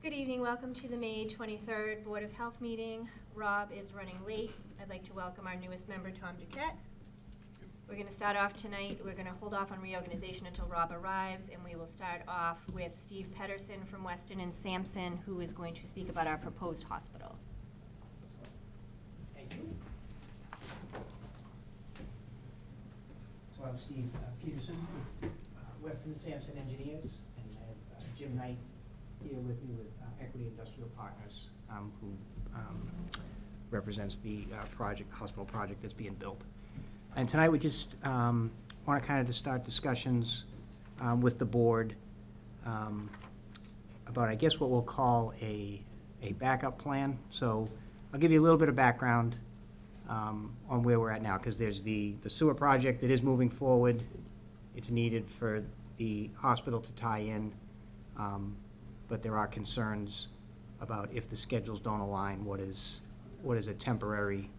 Good evening. Welcome to the May 23rd Board of Health meeting. Rob is running late. I'd like to welcome our newest member, Tom Duquette. We're going to start off tonight. We're going to hold off on reorganization until Rob arrives, and we will start off with Steve Pedersen from Weston and Sampson, who is going to speak about our proposed hospital. Thank you. So I'm Steve Peterson with Weston and Sampson Engineers, and I have Jim Knight here with me with Equity Industrial Partners, who represents the hospital project that's being built. And tonight we just want to kind of start discussions with the board about, I guess, what we'll call a backup plan. So I'll give you a little bit of background on where we're at now, because there's the sewer project that is moving forward. It's needed for the hospital to tie in. But there are concerns about if the schedules don't align, what is a temporary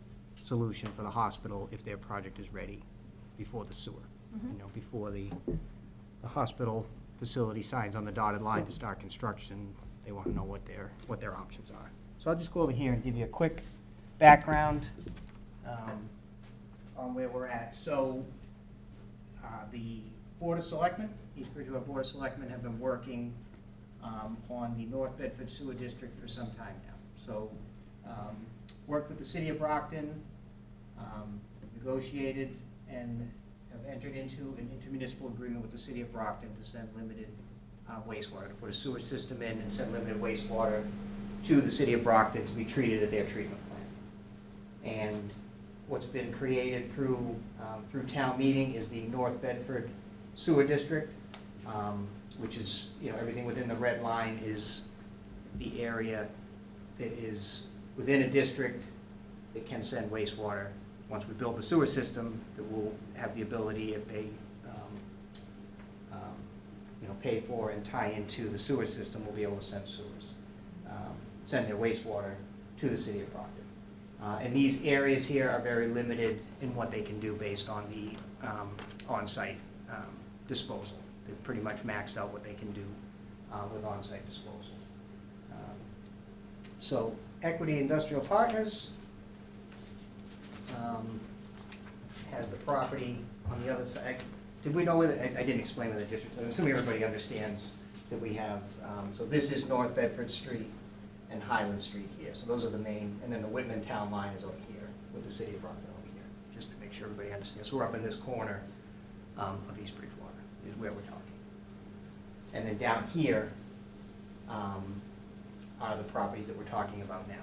solution for the hospital if their project is ready before the sewer. Mm-hmm. You know, before the hospital facility signs on the dotted line to start construction, they want to know what their options are. So I'll just go over here and give you a quick background on where we're at. So the Board of Selectmen, East Bridgewater Board of Selectmen, have been working on the North Bedford Sewer District for some time now. So worked with the City of Brockton, negotiated and have entered into an intermunicipal agreement with the City of Brockton to send limited wastewater, to put a sewer system in and send limited wastewater to the City of Brockton to be treated at their treatment plant. And what's been created through town meeting is the North Bedford Sewer District, which is, everything within the red line is the area that is within a district that can send wastewater. Once we build the sewer system, that will have the ability, if they pay for and tie into the sewer system, we'll be able to send their wastewater to the City of Brockton. And these areas here are very limited in what they can do based on the on-site disposal. They've pretty much maxed out what they can do with on-site disposal. So Equity Industrial Partners has the property on the other side. Did we know whether, I didn't explain where the districts, I'm assuming everybody understands that we have, so this is North Bedford Street and Highland Street here. So those are the main, and then the Whitman Town line is over here with the City of Brockton over here, just to make sure everybody understands. So we're up in this corner of East Bridgewater is where we're talking. And then down here are the properties that we're talking about now.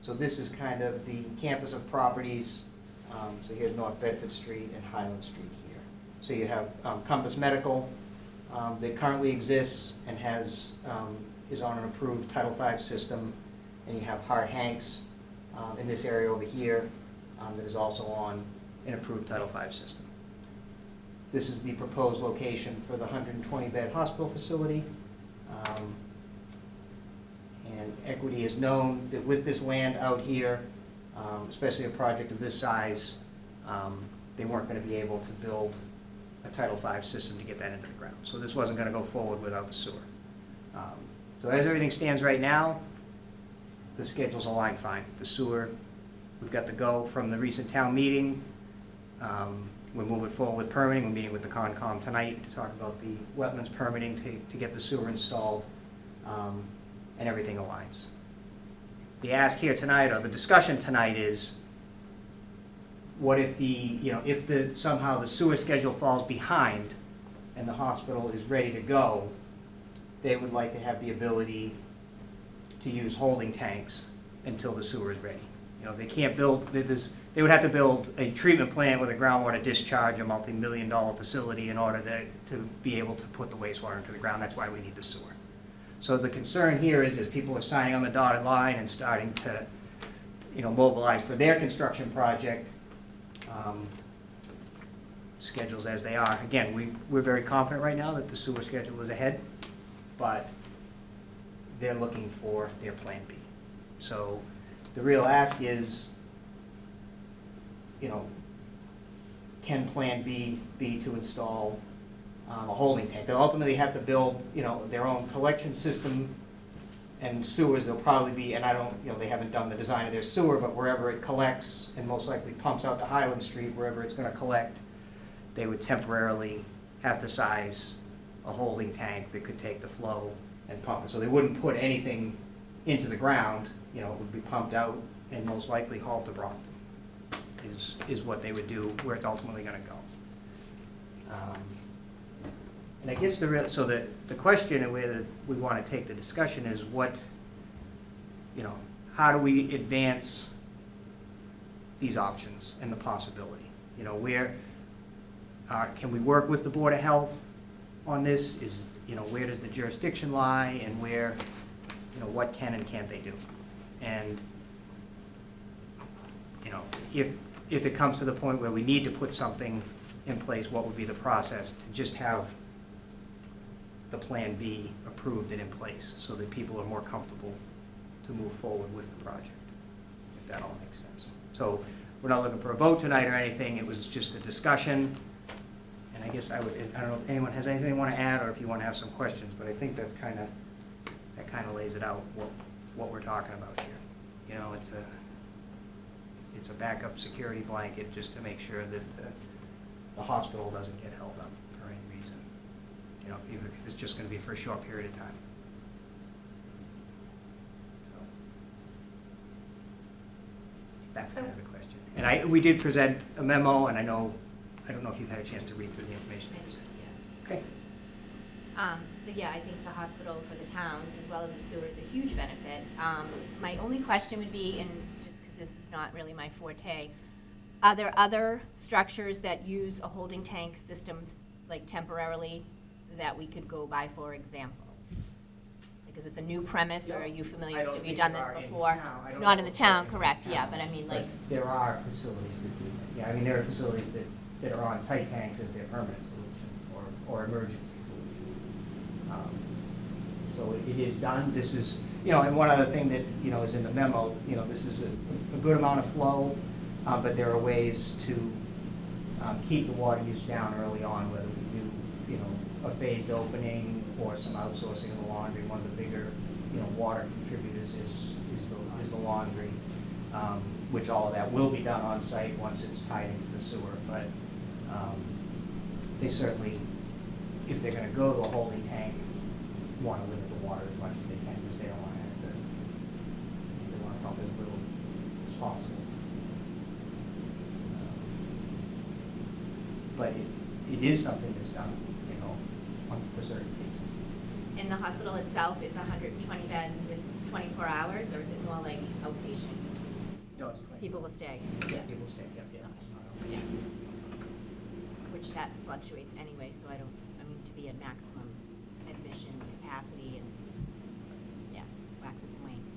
So this is kind of the campus of properties. So here's North Bedford Street and Highland Street here. So you have Compass Medical that currently exists and is on an approved Title V system. And you have Hart Hanks in this area over here that is also on an approved Title V system. This is the proposed location for the 120-bed hospital facility. And Equity has known that with this land out here, especially a project of this size, they weren't going to be able to build a Title V system to get that into the ground. So this wasn't going to go forward without the sewer. So as everything stands right now, the schedules align fine. The sewer, we've got the go from the recent town meeting. We're moving forward with permitting. We're meeting with the Concom tonight to talk about the wetlands permitting to get the sewer installed, and everything aligns. The ask here tonight, or the discussion tonight, is what if somehow the sewer schedule falls behind and the hospital is ready to go, they would like to have the ability to use holding tanks until the sewer is ready. They can't build, they would have to build a treatment plant with a groundwater discharge, a multi-million-dollar facility in order to be able to put the wastewater into the ground. That's why we need the sewer. So the concern here is as people are signing on the dotted line and starting to mobilize for their construction project, schedules as they are. Again, we're very confident right now that the sewer schedule is ahead, but they're looking for their plan B. So the real ask is, can Plan B be to install a holding tank? They'll ultimately have to build, their own collection system and sewers. They'll probably be, and I don't, they haven't done the design of their sewer, but wherever it collects and most likely pumps out to Highland Street, wherever it's gonna collect, they would temporarily have to size a holding tank that could take the flow and pump it. So they wouldn't put anything into the ground, it would be pumped out and most likely hauled to Brockton, is what they would do, where it's ultimately gonna go. And I guess the question and where we wanna take the discussion is how do we advance these options and the possibility? Can we work with the Board of Health on this? Where does the jurisdiction lie, and what can and can't they do? And, if it comes to the point where we need to put something in place, what would be the process to just have the Plan B approved and in place so that people are more comfortable to move forward with the project, if that all makes sense. So we're not looking for a vote tonight or anything. It was just a discussion. And I guess I don't know if anyone has anything they want to add, or if you want to have some questions, but I think that kind of lays it out, what we're talking about here. It's a backup security blanket just to make sure that the hospital doesn't get held up for any reason. Even if it's just going to be for a short period of time. So that's kind of the question. And we did present a memo, and I don't know if you've had a chance to read through the information. Yes. Okay. So yeah, I think the hospital for the town, as well as the sewer, is a huge benefit. My only question would be, and just because this is not really my forte, are there other structures that use a holding tank systems, like temporarily, that we could go by, for example? Because it's a new premise, or are you familiar? Have you done this before? Not in the town, correct? Yeah, but I mean, like. But there are facilities that do that. Yeah, I mean, there are facilities that are on tight tanks as their permanent solution or emergency solution. So it is done. This is, and one other thing that, is in the memo, this is a good amount of flow, but there are ways to keep the water use down early on, whether we do, a phased opening or some outsourcing of the laundry. One of the bigger, water contributors is the laundry, which all of that will be done on site once it's tied into the sewer. But they certainly, if they're going to go to a holding tank, want to limit the water as much as they can, because they don't want to have to. They want to pump as little as possible. But it is something that's done, for certain cases. In the hospital itself, it's 120 beds. Is it 24 hours, or is it more like outpatient? No, it's 20. People will stay. Yeah, people stay. Yeah. Yeah. Which that fluctuates anyway, so to be at maximum admission capacity, and yeah, waxes and wanes.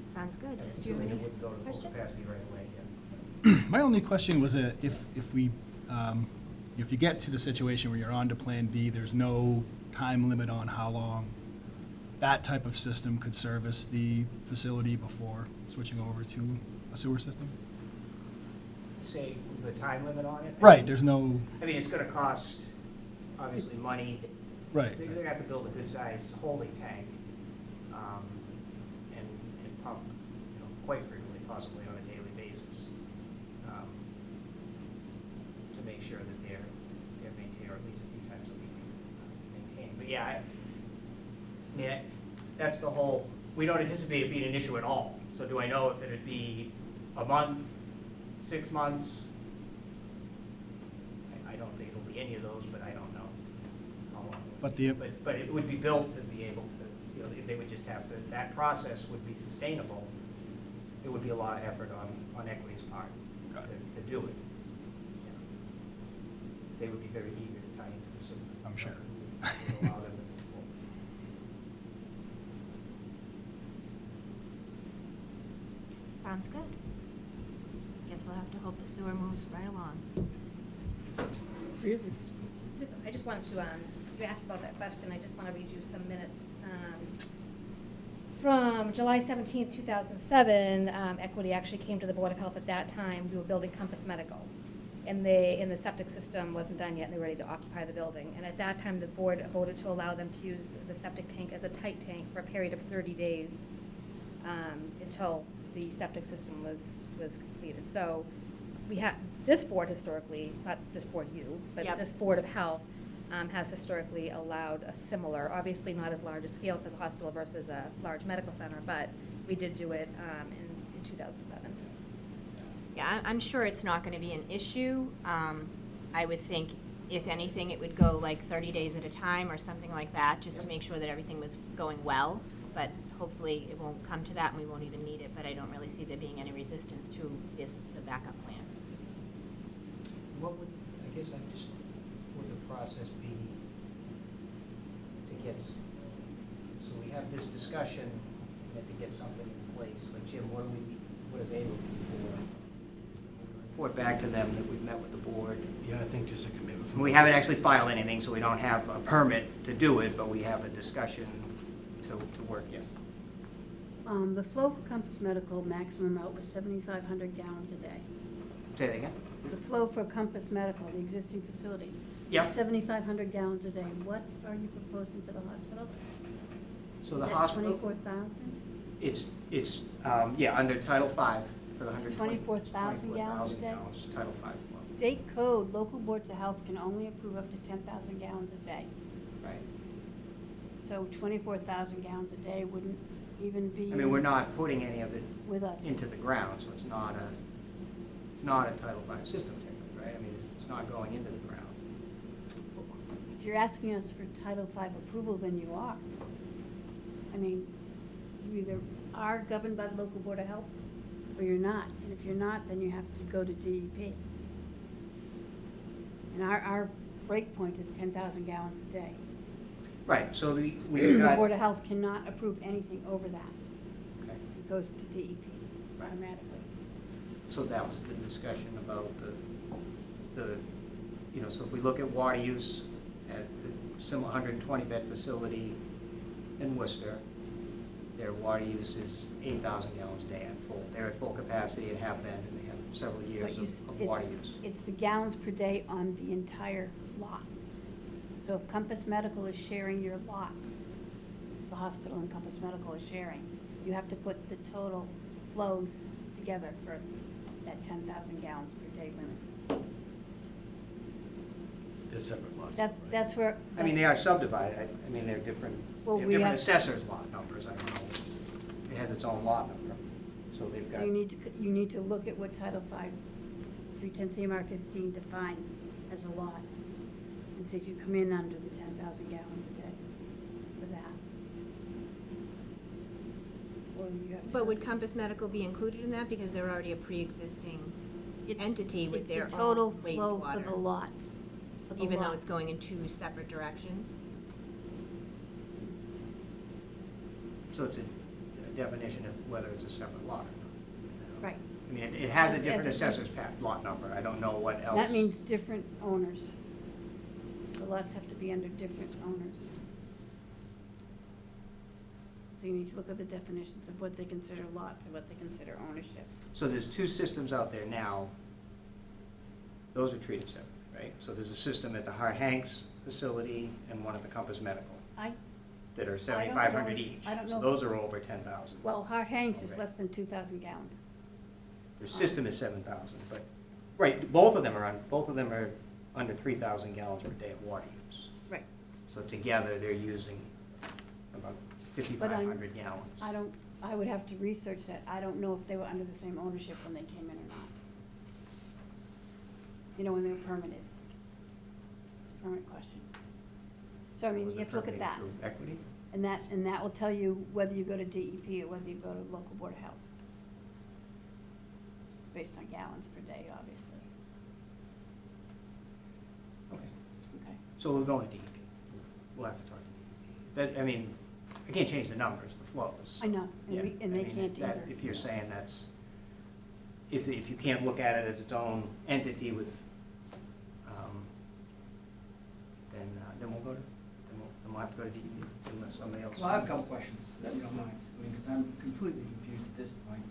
Sounds good. Do you have any would go to full questions? capacity right away. Yeah. My only question was if you get to the situation where you're on to Plan B, there's no time limit on how long that type of system could service the facility before switching over to a sewer system? Say the time limit on it? Right, there's no... I mean, it's going to cost, obviously, money. Right. They're going to have to build a good-sized holding tank and pump, quite frequently, possibly on a daily basis, to make sure that they're maintained, or at least a few times a week maintained. But yeah, that's the whole. We don't anticipate it being an issue at all. So do I know if it'd be a month, 6 months? I don't think it'll be any of those, but I don't know how long. But it would be built to be able to, they would just have to, that process would be sustainable. It would be a lot of effort on Equity's part to do it. They would be very eager to tie into the system. I'm sure. Allow them to move forward. Sounds good. Guess we'll have to hope the sewer moves right along. Really? I just wanted to, you asked about that question, I just want to read you some minutes. From July 17th, 2007, Equity actually came to the Board of Health at that time. We were building Compass Medical. and the septic system wasn't done yet, and they were ready to occupy the building. And at that time, the board voted to allow them to use the septic tank as a tight tank for a period of 30 days until the septic system was completed. So we have, this board historically, not this board you, but Yep. this Board of Health has historically allowed a similar, obviously not as large a scale because a hospital versus a large medical center, but we did do it in 2007. Yeah, I'm sure it's not gonna be an issue. I would think, if anything, it would go like 30 days at a time or something like that, just to make sure that everything was going well. But hopefully it won't come to that and we won't even need it, but I don't really see there being any resistance to the backup plan. What would, I guess I just, would the process be to get, so we have this discussion and to get something in place? Like Jim, what are they looking for? Report back to them that we've met with the board. Yeah, I think just a commitment. And we haven't actually filed anything, so we don't have a permit to do it, but we have a discussion to work, yes. The flow for Compass Medical maximum out was 7,500 gallons a day. Say that again? The flow for Compass Medical, the existing facility, Yep. is 7,500 gallons a day. What are you proposing for the hospital? So the Is that hospital, 24,000? it's, yeah, under Title V for the It's 120. 24,000 gallons a 24,000 day? gallons, Title V. State code, local boards of health can only approve up to 10,000 gallons a day. Right. So 24,000 gallons a day wouldn't even be. I mean, we're not putting any of it With us. into the ground, so it's not a Title V system technically, right? I mean, it's not going into the ground. If you're asking us for Title V approval, then you are. I mean, you either are governed by the local board of health, or you're not. And if you're not, then you have to go to DEP. And our break point is 10,000 gallons a day. Right, so we've The got. Board of Health cannot approve anything over that. Okay. It goes to DEP Right. automatically. So that was the discussion about the, you know, so if we look at water use at the similar 120 bed facility in Worcester, their water use is 8,000 gallons a day at full. They're at full capacity and have been, and they have several years But of water use. It's the gallons per day on the entire lot. So if Compass Medical is sharing your lot, the hospital and Compass Medical is sharing, you have to put the total flows together for that 10,000 gallons per day limit. They're separate lots. That's where. I mean, they are subdivided. I mean, they're different, Well, they have we different have- assessors lot numbers. I don't know. It has its own lot number, so they've got. So you need to look at what Title V, 310 CMR 15 defines as a lot, and see if you come in under the 10,000 gallons a day for that. Or you have to. But would Compass Medical be included in that because they're already a pre-existing entity with their It's the total own flow for the wastewater? lot. for the Even though lot. it's going in two separate directions? So it's a definition of whether it's a separate lot or not. Right. I mean, it has a As- different as- assessor's lot number. I don't know what else. That means different owners. The lots have to be under different owners. So you need to look at the definitions of what they consider lots and what they consider ownership. So there's two systems out there now. Those are treated separately, right? So there's a system at the Hart Hanks facility and one at the Compass Medical that are 7,500 each. I don't So know. those are over 10,000. Well, Hart Hanks is Okay. less than 2,000 gallons. Their system is 7,000, but, right, both of them are under 3,000 gallons per day of water use. Right. So together, they're using about 5,500 gallons. I would have to research that. I don't know if they were under the same ownership when they came in or not. You know, when they were permitted. It's a permit question. So, I mean, Was you it have to look at that. permitted through equity? And that will tell you whether you go to DEP or whether you go to local board of health. It's based on gallons per day, obviously. Okay. Okay. So we'll go to DEP. We'll have to talk to DEP. That, I mean, I can't change the numbers, the flows. I know, Yeah, and I they mean, can't that- either. If you're saying that's, if you can't look at it as its own entity with, then we'll go to, then we'll have to go to DEP unless somebody else. Well, I have a couple questions, if you don't mind, I mean, because I'm completely confused at this point.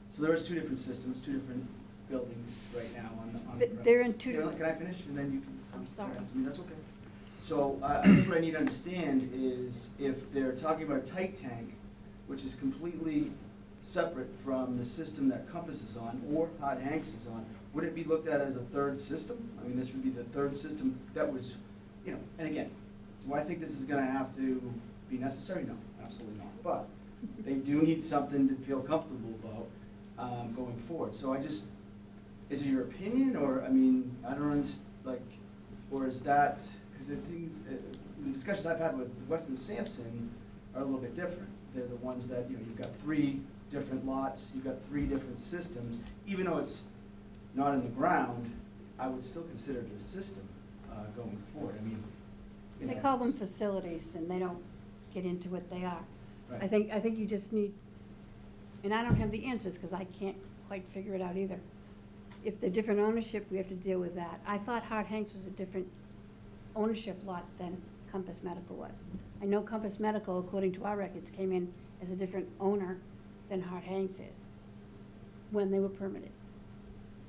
So there was two different systems, two different buildings right now on the premise. They're in two. Can I finish, and then you can? I'm sorry. I mean, that's okay. So, I guess what I need to understand is if they're talking about a tight tank, which is completely separate from the system that Compass is on, or Hot Hanks is on, would it be looked at as a third system? I mean, this would be the third system that was, you know, and again, do I think this is gonna have to be necessary? No, absolutely not. But they do need something to feel comfortable about going forward. So I just, is it your opinion, or, I mean, I don't like, or is that, because the things, the discussions I've had with Weston Sampson are a little bit different. They're the ones that, you know, you've got 3 different lots, you've got 3 different systems. Even though it's not in the ground, I would still consider it a system going forward. I mean, you They know, call them it's- facilities, and they don't get into what they are. Right. I think you just need, and I don't have the answers, because I can't quite figure it out either. If they're different ownership, we have to deal with that. I thought Hart Hanks was a different ownership lot than Compass Medical was. I know Compass Medical, according to our records, came in as a different owner than Hart Hanks is, when they were permitted.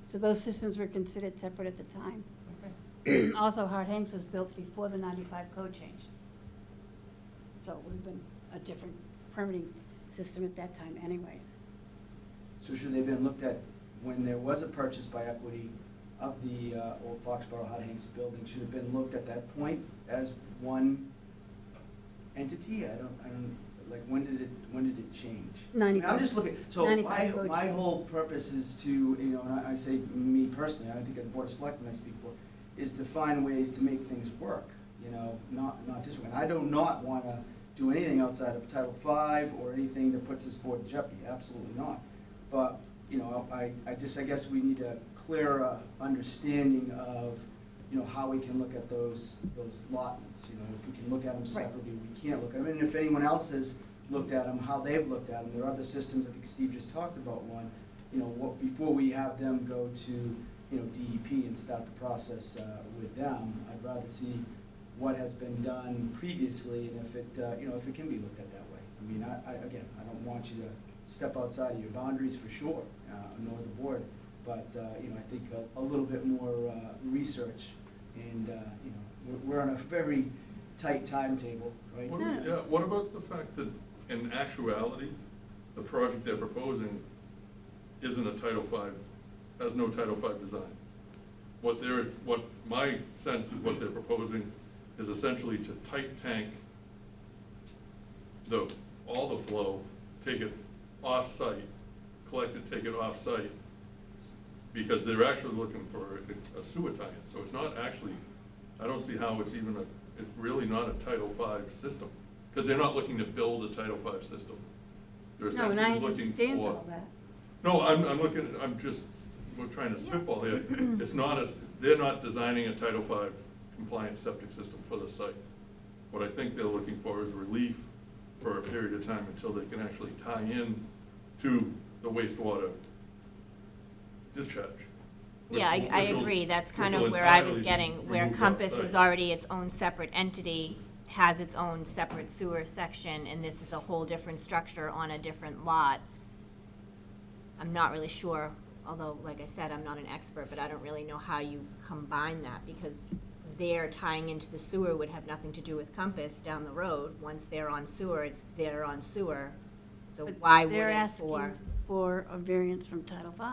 So those systems were considered separate at the time. Okay. Also, Hart Hanks was built before the 95 code change. So it would have been a different permitting system at that time anyways. So should they have been looked at when there was a purchase by equity of the old Foxborough Hot Hanks building, should have been looked at that point as one entity? I don't, like, when did it change? I mean, I'm 95. just looking, so 95 code my change. whole purpose is to, you know, and I say me personally, I think the Board of Selectmen I speak for, is to find ways to make things work, you know, not this way. And I do not wanna do anything outside of Title V or anything that puts this board in jeopardy, absolutely not. But, you know, I guess we need a clearer understanding of, you know, how we can look at those allotments, you know, if we can look at them separately, we can't look at them. And if anyone else has looked at them, how they've looked at them, there are other systems, I think Steve just talked about one, you know, what, before we have them go to, you know, DEP and start the process with them, I'd rather see what has been done previously and if it, you know, if it can be looked at that way. I mean, again, I don't want you to step outside of your boundaries for sure, nor the board, but, you know, I think a little bit more research and, you know, we're on a very tight timetable, right? What about the fact that in actuality, the project they're proposing isn't a Title V, has no Title V design? What my sense is what they're proposing is essentially to tight tank all the flow, take it off-site, collect it, take it off-site, because they're actually looking for a sewer tie-in. So it's not actually, I don't see how it's even it's really not a Title V system, because they're not looking to build a Title V system. They're No, and essentially I looking understand for. all that. No, we're trying to spitball here. It's not they're not designing a Title V compliant septic system for the site. What I think they're looking for is relief for a period of time until they can actually tie in to the wastewater discharge. Yeah, I which will- agree, that's which kind will of where I was entirely getting, where remove Compass off-site. is already its own separate entity, has its own separate sewer section, and this is a whole different structure on a different lot. I'm not really sure, although, like I said, I'm not an expert, but I don't really know how you combine that, because their tying into the sewer would have nothing to do with Compass down the road. Once they're on sewer, they're on sewer, so But why would they're it asking for a variance from Title V.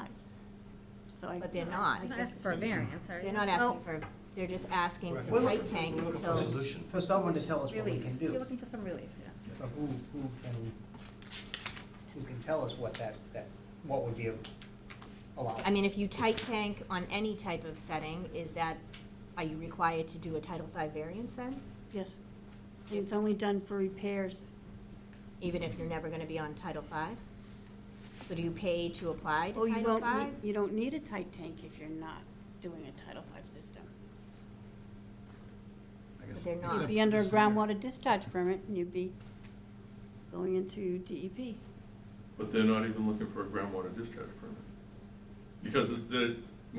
So But they're not. They're not asking for a variance, are they? They're not asking for, they're just asking to Well, tight tank we're looking for a until. solution. For someone to tell us what we Relief. can You're do. looking for some relief, yeah. But who can tell us what what would be allowed? I mean, if you tight tank on any type of setting, are you required to do a Title V variance then? Yes, and it's only done for repairs. Even if you're never gonna be on Title V? So do you pay to apply Oh, to you Title don't V? need, you don't need a tight tank if you're not doing a Title V system. I guess they're not. except You'd be for under a the sewer. groundwater discharge permit, and you'd be going into DEP. But they're not even looking for a groundwater discharge permit. Because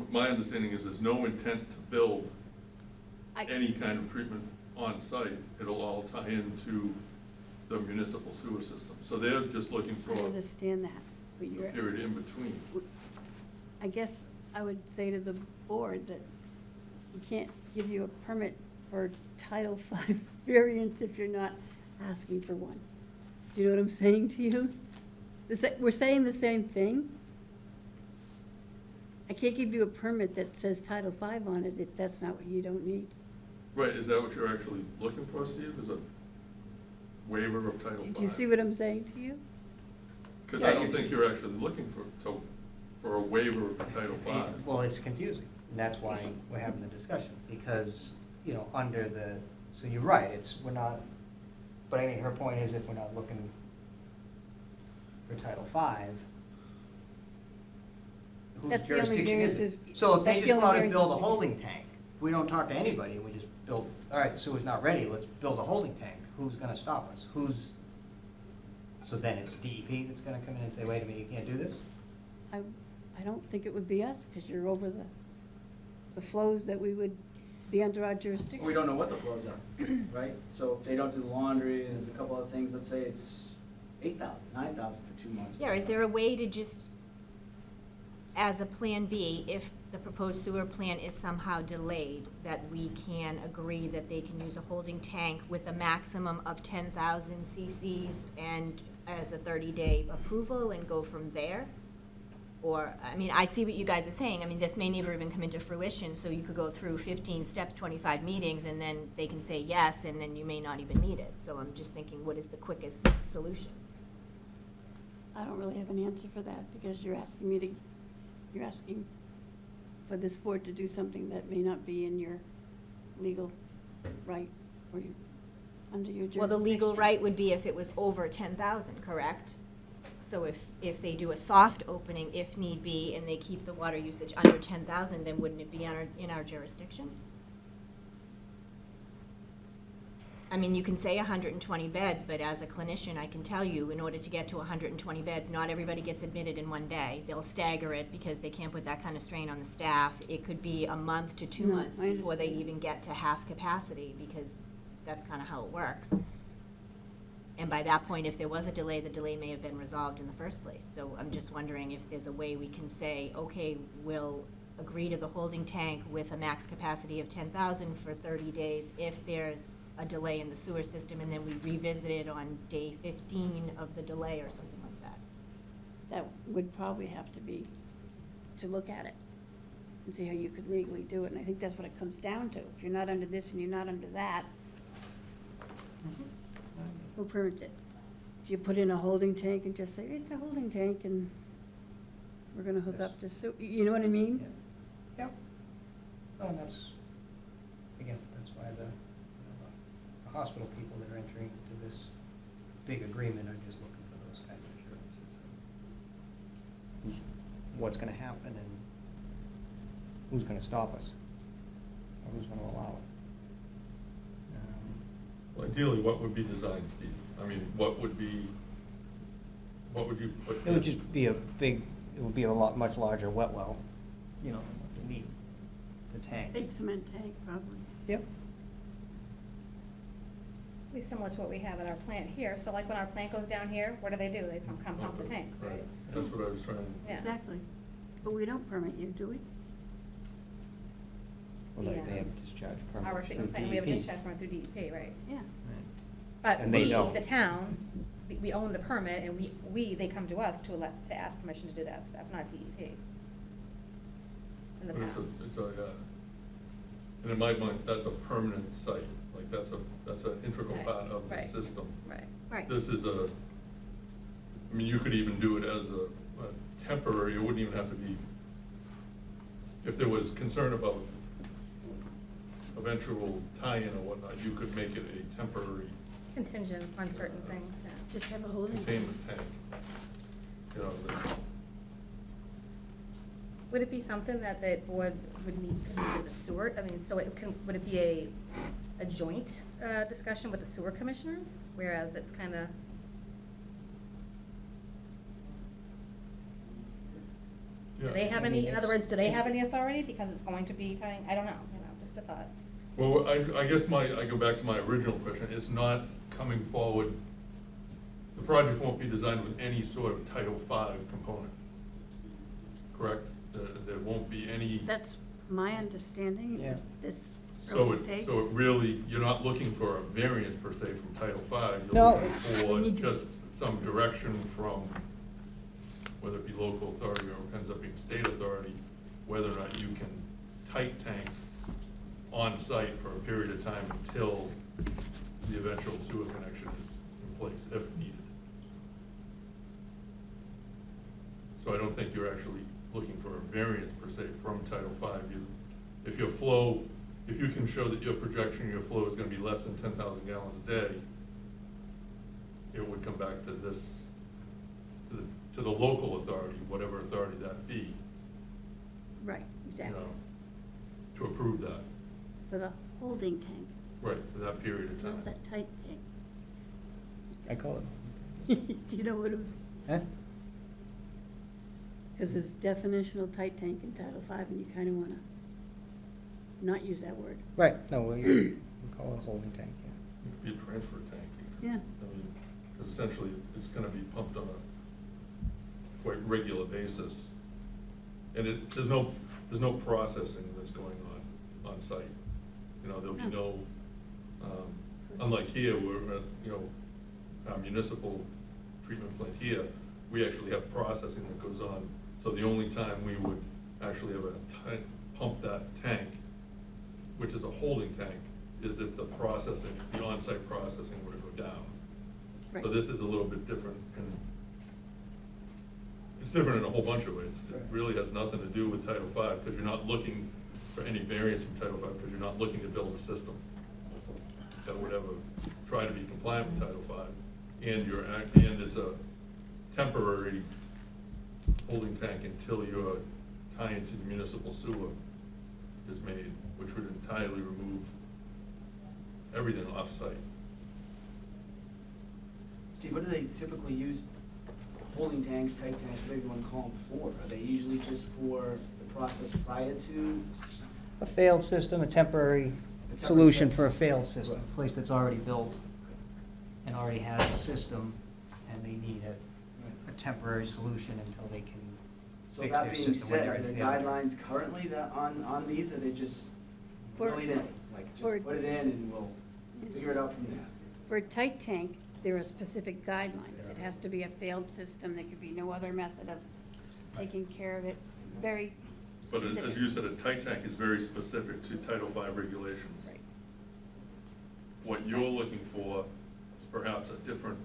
my understanding is there's no intent to build any kind of treatment on site. It'll all tie into the municipal sewer system. So they're just looking for I a understand that, but you're, period in between. I guess I would say to the board that we can't give you a permit for Title V variance if you're not asking for one. Do you know what I'm saying to you? We're saying the same thing. I can't give you a permit that says Title V on it if that's not what you don't need. Right, is that what you're actually looking for, Steve, is a waiver of Title V? Do you see what I'm saying to you? Because Yeah, I don't think you're actually looking for a waiver of Title V. Well, it's confusing, and that's why we're having the discussion, because, you know, under the, so you're right, we're not, but I think her point is if we're not looking for Title V, whose That's the only jurisdiction is variance it? is- So if they that's the just go only out and build a variance is- holding tank, we don't talk to anybody, we just build, all right, the sewer's not ready, let's build a holding tank, who's gonna stop us? So then it's DEP that's gonna come in and say, wait a minute, you can't do this? I don't think it would be us, because you're over the flows that we would be under our jurisdiction. We don't know what the flows are, right? So if they don't do the laundry, and there's a couple other things, let's say it's 8,000, 9,000 for 2 months. Yeah, is there a way to just, as a Plan B, if the proposed sewer plan is somehow delayed, that we can agree that they can use a holding tank with a maximum of 10,000 cc's and as a 30-day approval and go from there? Or, I mean, I see what you guys are saying. I mean, this may never even come into fruition, so you could go through 15 steps, 25 meetings, and then they can say yes, and then you may not even need it. So I'm just thinking, what is the quickest solution? I don't really have an answer for that, because you're asking for this board to do something that may not be in your legal right, or under your jurisdiction. Well, the legal right would be if it was over 10,000, correct? So if they do a soft opening, if need be, and they keep the water usage under 10,000, then wouldn't it be in our jurisdiction? I mean, you can say 120 beds, but as a clinician, I can tell you, in order to get to 120 beds, not everybody gets admitted in one day. They'll stagger it because they can't put that kind of strain on the staff. It could be a month to 2 No, months I before they understand. even get to half capacity, because that's kind of how it works. And by that point, if there was a delay, the delay may have been resolved in the first place. So I'm just wondering if there's a way we can say, okay, we'll agree to the holding tank with a max capacity of 10,000 for 30 days if there's a delay in the sewer system, and then we revisit it on day 15 of the delay or something like that. That would probably have to be, to look at it and see how you could legally do it, and I think that's what it comes down to. If you're not under this and you're not under that, who permits it? Do you put in a holding tank and just say, it's a holding tank and we're gonna hook Yes. up to sewer, you know what I mean? Yeah. Yep. Well, and that's, again, that's why the hospital people that are entering into this big agreement are just looking for those kinds of assurances. What's gonna happen and who's gonna stop us? Or who's gonna allow it? Well, ideally, what would be designed, Steve? I mean, what would you put? It would just be it would be a much larger wet well, you know, than what they need, the tank. Big cement tank, probably. Yep. Be similar to what we have in our plant here. So like when our plant goes down here, what do? They come pump the tanks, right? That's what I was trying to. Yeah. Exactly. But we don't permit you, do we? Well, they Yeah. have a discharge permit. Our treatment plant, we have a DEP. discharge permit through DEP, right? Yeah. Right. But And they we, don't. the town, we own the permit, and they come to us to ask permission to do that stuff, not DEP. In the But past. and in my mind, that's a permanent site, like that's an integral Right, part of the right. system. Right. Right. This is I mean, you could even do it as a temporary, it wouldn't even have to be, if there was concern about eventual tie-in or whatnot, you could make it a temporary Contingent on certain things, yeah. Just have a holding tank. containment tank. You know, Would it be something that the board would meet with the sewer, I mean, so would it be a joint discussion with the sewer commissioners? Whereas it's kind of, do they have I any, mean, in other words, do they have any authority? Because it's going to be tying, I don't know, just a thought. Well, I guess I go back to my original question, it's not coming forward, the project won't be designed with any sort of Title V component, correct? There won't be any, That's my understanding, Yeah. this so early it, stage. so it really, you're not looking for a variance per se from Title V. No. You're We looking need for to- just some direction from, whether it be local authority or ends up being state authority, whether or not you can tight tank on site for a period of time until the eventual sewer connection is in place, if needed. So I don't think you're actually looking for a variance per se from Title V. If your flow, if you can show that your projection, your flow is gonna be less than 10,000 gallons a day, it would come back to this, to the local authority, whatever authority that be, Right, you exactly, know, to approve that, for the holding tank, right, for that period of not time. that tight tank. I call it. Do you know what it was? Huh? Because there's definitional tight tank in Title V, and you kind of want to not use that word. Right, no, we call it a holding tank, yeah. It could be a transfer tank. Yeah. I mean, 'cause essentially, it's gonna be pumped on a quite regular basis. And there's no processing that's going on site. You know, there'll be no, unlike here, where, our municipal treatment plant here, we actually have processing that goes on. So the only time we would actually have pump that tank, which is a holding tank, is if the processing, the on-site processing were to go down. So Right. this is a little bit different, and it's different in a whole bunch of ways. It really has nothing to do with Title V, because you're not looking for any variance from Title V, because you're not looking to build a system that would ever try to be compliant with Title V. And it's a temporary holding tank until your tie-in to the municipal sewer is made, which would entirely remove everything off-site. Steve, what do they typically use holding tanks, tight tanks, whatever you want to call them for? Are they usually just for the process prior to? A failed system, a temporary solution for a failed system, a place that's already built and already has a system, and they need a temporary solution until they can So fix that their being system when said, they're are in there failure. guidelines currently that on these, or they just For- willy-nilly? Like, for- just put it in and we'll figure it out from there? For a tight tank, there are specific guidelines. It has to be a failed system. There could be no other method of taking care of it. Very But specific. as you said, a tight tank is very specific to Title V regulations. Right. What you're looking for is perhaps a different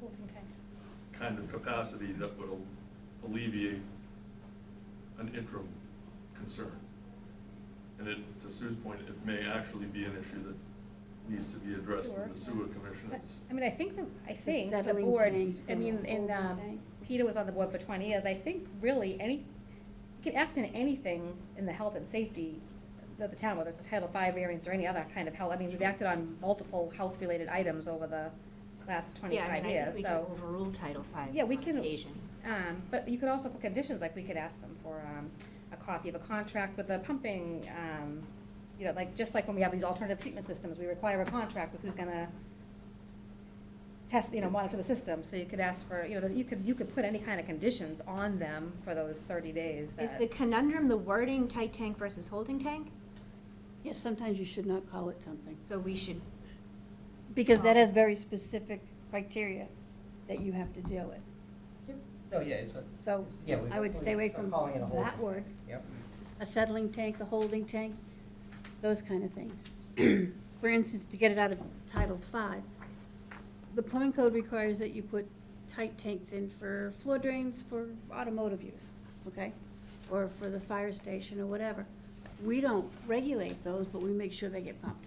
Holding tank. kind of capacity that would alleviate an interim concern. And to Sue's point, it may actually be an issue that needs to be addressed with the sewer commissioners. I mean, I think the settling board, tank I or mean, a in, holding tank. Peter was on the board for 20 years, I think really you can act in anything in the health and safety of the town, whether it's a Title V variance or any other kind of health. I mean, we've acted on multiple health-related items over the last 25 Yeah, I mean, I years, think we so. can overrule Title V Yeah, we on can. occasion. But you could also put conditions, like we could ask them for a copy of a contract with the pumping, like, just like when we have these alternative treatment systems, we require a contract with who's gonna test, monitor the system. So you could ask for, you could put any kind of conditions on them for those 30 days. Is that- the conundrum the wording tight tank versus holding tank? Yes, sometimes you should not call it something, So we should, because that has very specific criteria that you have to deal with. No, yeah, it's a. So Yeah, we- I would stay away I'm from calling it a holding that tank. word. Yep. A settling tank, a holding tank, those kind of things. For instance, to get it out of Title V, the plumbing code requires that you put tight tanks in for floor drains for automotive use, okay? Or for the fire station or whatever. We don't regulate those, but we make sure they get pumped.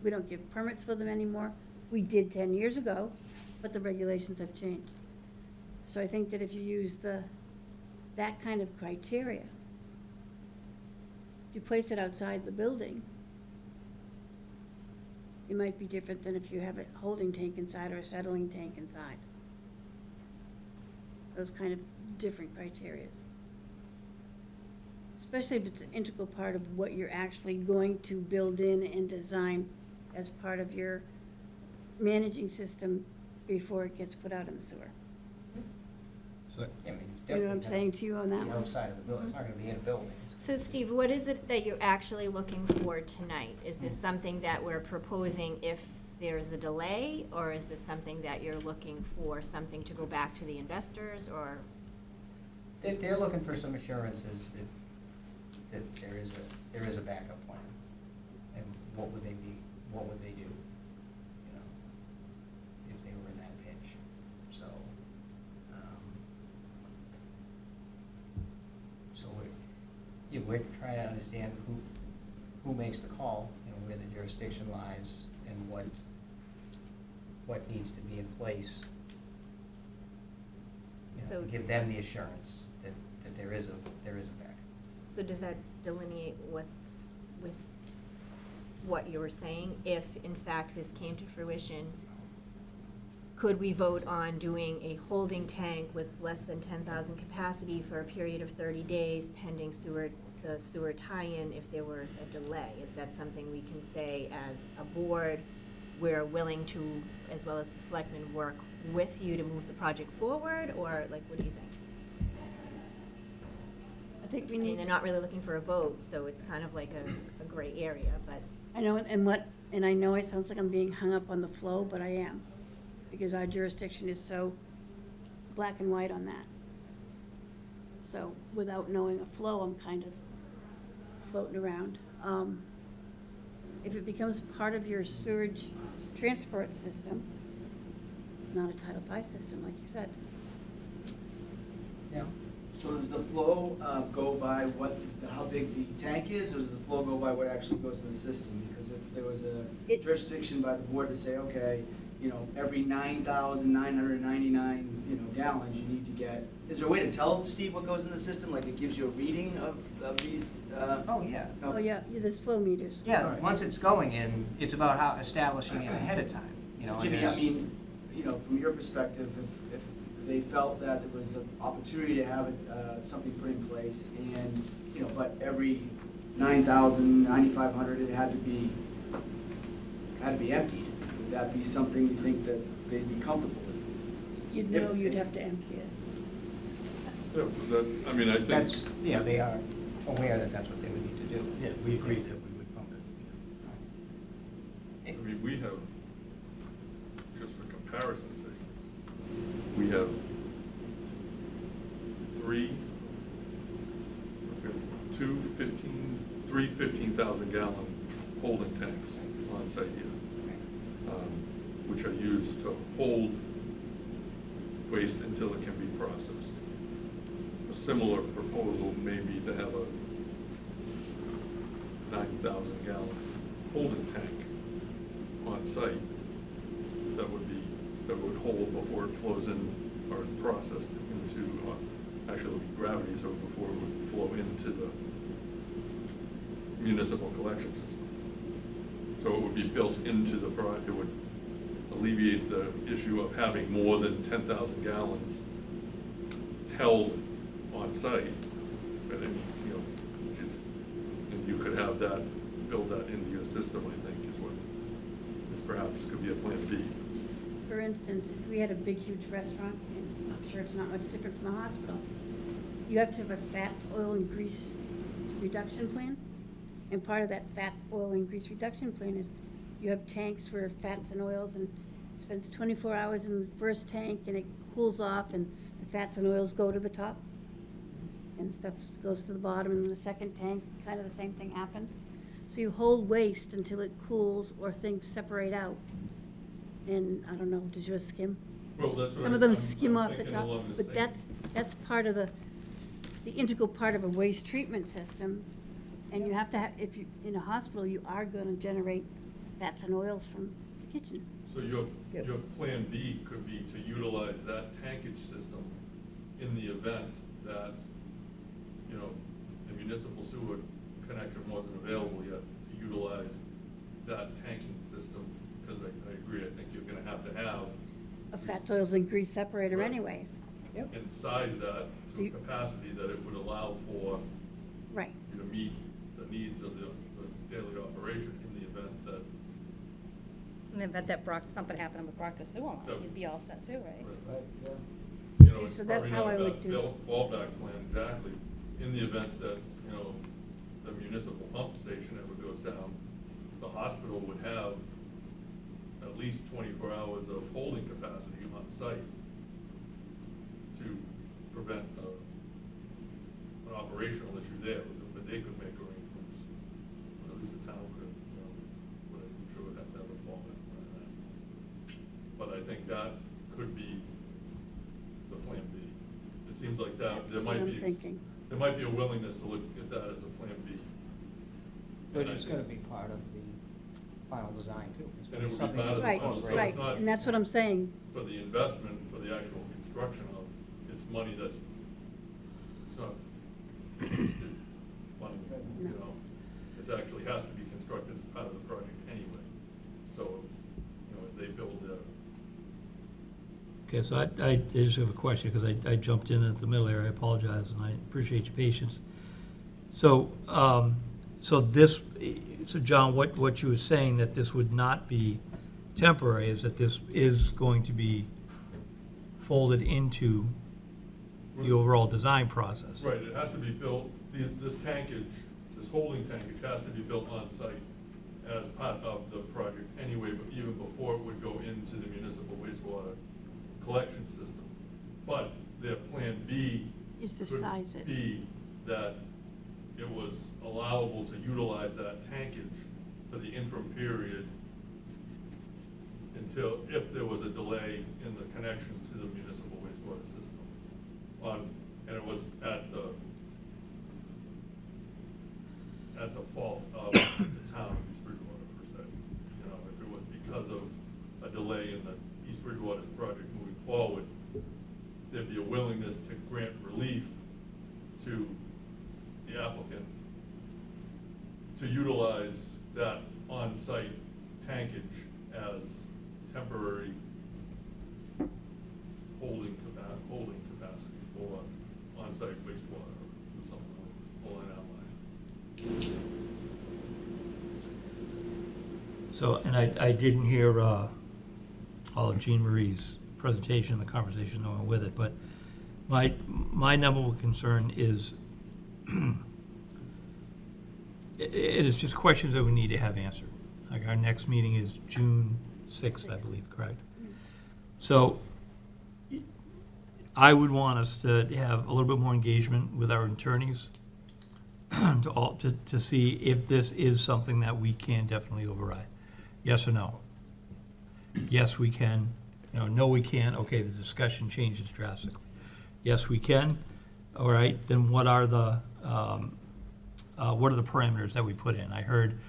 We don't give permits for them anymore. We did 10 years ago, but the regulations have changed. So I think that if you use that kind of criteria, if you place it outside the building, it might be different than if you have a holding tank inside or a settling tank inside. Those kind of different criterias. Especially if it's an integral part of what you're actually going to build in and design as part of your managing system before it gets put out in the sewer. So I mean, You know what I'm saying to you on that The one? outside of the building, it's not gonna be in a building. So Steve, what is it that you're actually looking for tonight? Is this something that we're proposing if there's a delay, or is this something that you're looking for, something to go back to the investors, or? They're looking for some assurances that there is a backup plan. And what would they do, you know, if they were in that pinch? So, we're trying to understand who makes the call, you know, where the jurisdiction lies, and what needs to be in place, you know, So- to give them the assurance that there is a backup. So does that delineate with what you were saying? If in fact this came to fruition, could we vote on doing a holding tank with less than 10,000 capacity for a period of 30 days pending the sewer tie-in if there was a delay? Is that something we can say as a board, we're willing to, as well as the selectmen, work with you to move the project forward, or like, what do you think? I think we I mean, need, they're not really looking for a vote, so it's kind of like a gray area, but. I know, and I know it sounds like I'm being hung up on the flow, but I am, because our jurisdiction is so black and white on that. So without knowing a flow, I'm kind of floating around. If it becomes part of your sewage transport system, it's not a Title V system, like you said. Yeah. So does the flow go by how big the tank is, or does the flow go by what actually goes in the system? Because if there was a It- jurisdiction by the board to say, okay, you know, every 9,999, you know, gallons, you need to get, is there a way to tell, Steve, what goes in the system? Like it gives you a reading of these? Oh, yeah. Oh, yeah, there's flow meters. Yeah, Alright. once it's going in, it's about how establishing it ahead of time, you know. So and Jimmy, I there's- mean, you know, from your perspective, if they felt that there was an opportunity to have something put in place and, you know, but every 9,000, 9,500, it had to be emptied, would that be something you think that they'd be comfortable with? You'd know you'd have to empty it. Yeah, that, I mean, I think. That's, yeah, they are aware that that's what they would need to do. Yeah, we agreed that we would pump it. I mean, we have, just for comparison's sake, we have three 15,000 gallon holding tanks on site here, which are used to hold waste until it can be processed. A similar proposal may be to have a 9,000 gallon holding tank on site that would hold before it flows in or is processed into, actually it would be gravity, so before it would flow into the municipal collection system. So it would be built into the product. It would alleviate the issue of having more than 10,000 gallons held on site. But then, you know, and you could have that, build that into your system, I think, is perhaps could be a plan B. For instance, if we had a big, huge restaurant, and I'm sure it's not much different from a hospital, you have to have a fat, oil, and grease reduction plan. And part of that fat, oil, and grease reduction plan is you have tanks where fats and oils, and it spends 24 hours in the first tank, and it cools off, and the fats and oils go to the top, and stuff goes to the bottom, and in the second tank, kind of the same thing happens. So you hold waste until it cools or things separate out. And I don't know, does yours skim? Well, that's what Some of I'm them skim off the thinking top, along the but same- that's part of the integral part of a waste treatment system. And you have to have, if you, in a hospital, you are gonna generate fats and oils from the kitchen. So your Yeah. plan B could be to utilize that tankage system in the event that, you know, the municipal sewer connection wasn't available yet, to utilize that tanking system, because I agree, I think you're gonna have to have. A fats, oils, and grease separator Right. anyways. Yep. And size that Do to a you- capacity that it would allow for Right. you to meet the needs of the daily operation in the event that. In the event that something happened with Proctor Sewer line, Yep. you'd be all set too, right? Right, yeah. you know, it's So that's probably how not I a would bad do it. fallback plan exactly, in the event that, you know, the municipal pump station ever goes down, the hospital would have at least 24 hours of holding capacity on site to prevent an operational issue there, but they could make arrangements, or at least the town could, you know, but I'm sure would have to have a fallback plan. But I think that could be the plan B. It seems like that, That's there what might I'm be, thinking. there might be a willingness to look at that as a plan B. But And I it's think- gonna be part of the final design too. It's And gonna it be would be something part of that's the Right, final, so incorporated. it's right, not. and that's what I'm saying. For the investment, for the actual construction of, it's money that's, it's not wasted money, you No. know? It actually has to be constructed as part of the project anyway. So, you know, as they build the, Okay, so I just have a question, because I jumped in at the middle there, I apologize, and I appreciate your patience. So, so John, what you were saying, that this would not be temporary, is that this is going to be folded into the overall design process? right, it has to be built, this tankage, this holding tankage has to be built on site as part of the project anyway, but even before it would go into the municipal wastewater collection system. But their plan B Is to could size it. be that it was allowable to utilize that tankage for the interim period until, if there was a delay in the connection to the municipal wastewater system. And it was at the fault of the town of East Bridgewater per se. You know, if it was because of a delay in the East Bridgewater's project moving forward, there'd be a willingness to grant relief to the applicant to utilize that on-site tankage as temporary holding capacity for on-site wastewater or something along that line. So, and I didn't hear all of Jean Marie's presentation and the conversation that went with it, but my number one concern is, it is just questions that we need to have answered. Like, our next meeting is June 6th, I believe, correct? So, I would want us to have a little bit more engagement with our attorneys to see if this is something that we can definitely override. Yes or no? Yes, we can. You know, no, we can't. Okay, the discussion changes drastically. Yes, we can. All right, then what are the parameters that we put in? I heard,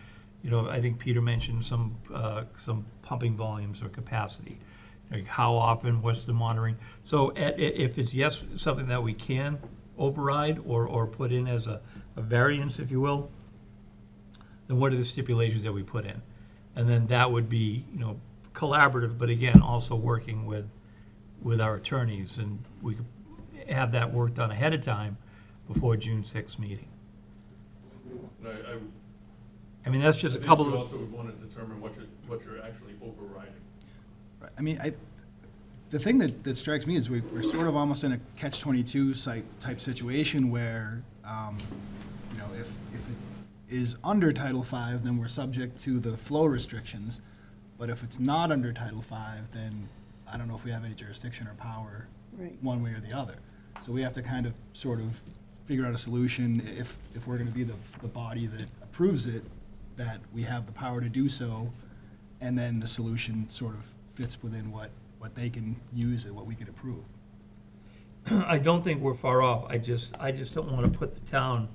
you know, I think Peter mentioned some pumping volumes or capacity. Like, how often, what's the monitoring? So if it's yes, something that we can override or put in as a variance, if you will, then what are the stipulations that we put in? And then that would be, you know, collaborative, but again, also working with our attorneys, and we could have that work done ahead of time before June 6th meeting. And I mean, that's just a I couple think you of, also would want to determine what you're actually overriding. Right. I mean, the thing that strikes me is we're sort of almost in a catch-22 type situation where, you know, if it is under Title V, then we're subject to the flow restrictions. But if it's not under Title V, then I don't know if we have any jurisdiction or power Right. one way or the other. So we have to kind of sort of figure out a solution if we're going to be the body that approves it, that we have the power to do so, and then the solution sort of fits within what they can use and what we could approve. I don't think we're far off. I just don't want to put the town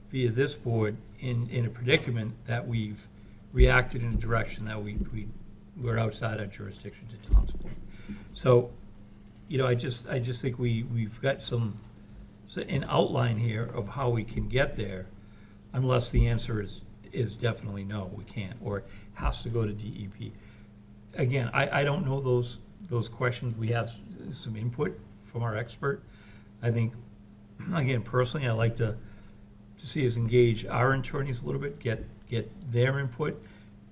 via this board in a predicament that we've reacted in a direction that we're outside our jurisdiction, to Tom's point. So, you know, I just think we've got an outline here of how we can get there, unless the answer is definitely no, we can't, or it has to go to DEP. Again, I don't know those questions. We have some input from our expert. I think, again, personally, I like to see us engage our attorneys a little bit, get their input,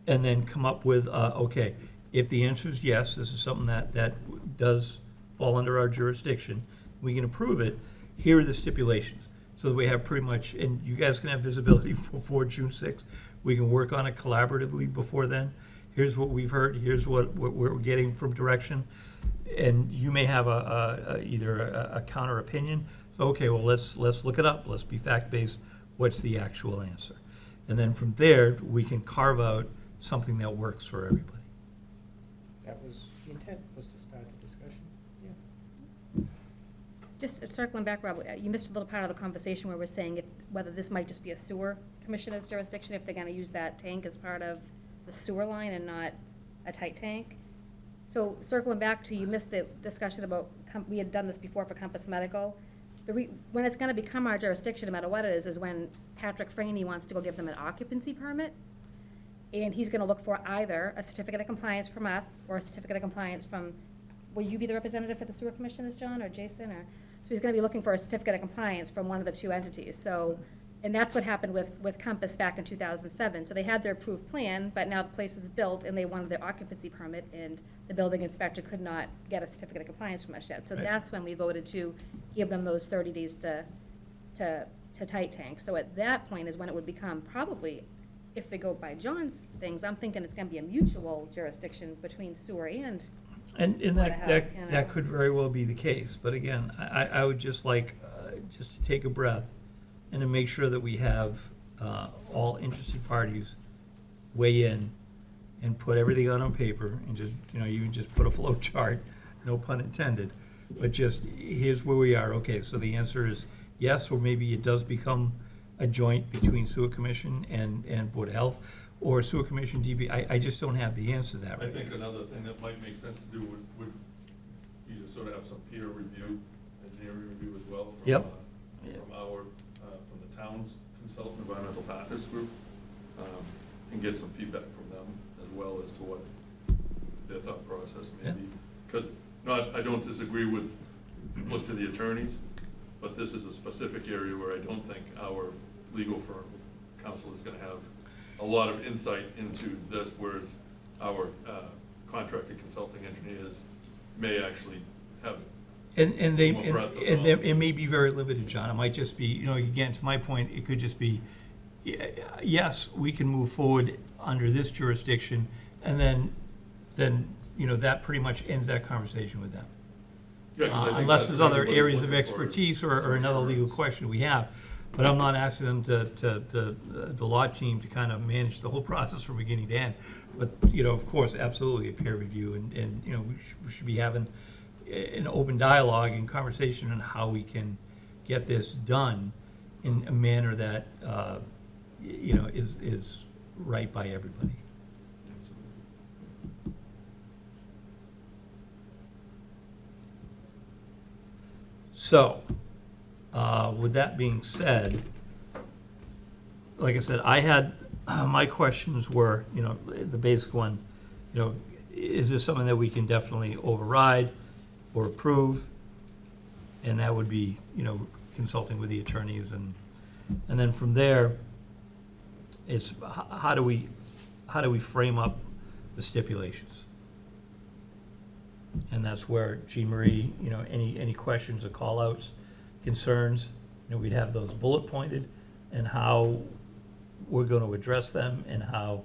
and then come up with, okay, if the answer is yes, this is something that does fall under our jurisdiction, we can approve it, here are the stipulations. So that we have pretty much, and you guys can have visibility before June 6th. We can work on it collaboratively before then. Here's what we've heard, here's what we're getting from direction. And you may have either a counter opinion. So, okay, well, let's look it up. Let's be fact-based. What's the actual answer? And then from there, we can carve out something that works for everybody. That was the intent, was to start the discussion. Yeah. Just circling back, Rob, you missed a little part of the conversation where we're saying whether this might just be a sewer commissioner's jurisdiction, if they're gonna use that tank as part of the sewer line and not a tight tank. So circling back to, you missed the discussion about, we had done this before for Compass Medical. When it's gonna become our jurisdiction, no matter what it is when Patrick Franey wants to go give them an occupancy permit. And he's gonna look for either a certificate of compliance from us or a certificate of compliance from, will you be the representative for the sewer commissioners, John, or Jason, or? So he's gonna be looking for a certificate of compliance from one of the two entities, so, and that's what happened with Compass back in 2007. So they had their approved plan, but now the place is built and they wanted their occupancy permit, and the building inspector could not get a certificate of compliance from us yet. So Right. that's when we voted to give them those 30 days to tight tank. So at that point is when it would become probably, if they go by John's things, I'm thinking it's gonna be a mutual jurisdiction between sewer and And What the hell, you know? that could very well be the case, but again, I would just like, just to take a breath and to make sure that we have all interested parties weigh in and put everything out on paper, and just, you can just put a flow chart, no pun intended, but just, here's where we are. Okay, so the answer is yes, or maybe it does become a joint between Sewer Commission and Board of Health, or Sewer Commission DB. I just don't have the answer to that I right think another thing that might make sense to do would be to sort of have some peer review, engineering review as well. Yep. From the town's consultant environmental partners group, and get some feedback from them as well as to what their thought process may Yeah. be. Because I don't disagree with, look to the attorneys, but this is a specific area where I don't think our legal firm counsel is gonna have a lot of insight into this, whereas our contracted consulting engineers may actually have. And they, more breadth of and knowledge. it may be very limited, John. It might just be, again, to my point, it could just be, yes, we can move forward under this jurisdiction, and then, that pretty much ends that conversation with them. Yeah, 'cause I think Unless that's there's what other everybody's areas of looking for is expertise or some another legal assurance. question we have. But I'm not asking them the law team to kind of manage the whole process from beginning to end. But, of course, absolutely a peer review, and we should be having an open dialogue and conversation on how we can get this done in a manner that, is right by everybody. So, with that being said, like I said, I had, my questions were, the basic one, is this something that we can definitely override or approve? And that would be, consulting with the attorneys, and then from there, it's how do we frame up the stipulations? And that's where Jean Marie, any questions or call-outs, concerns, we'd have those bullet pointed, and how we're going to address them, and how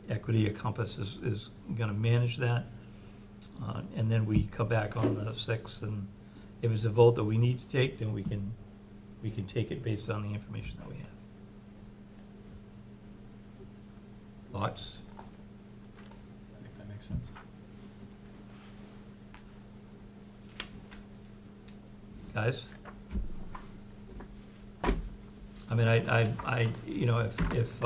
Equity or Compass is going to manage that. And then we come back on the 6th, and if it's a vote that we need to take, then we can take it based on the information that we have. Thoughts? I think that makes sense. Guys? I mean, I if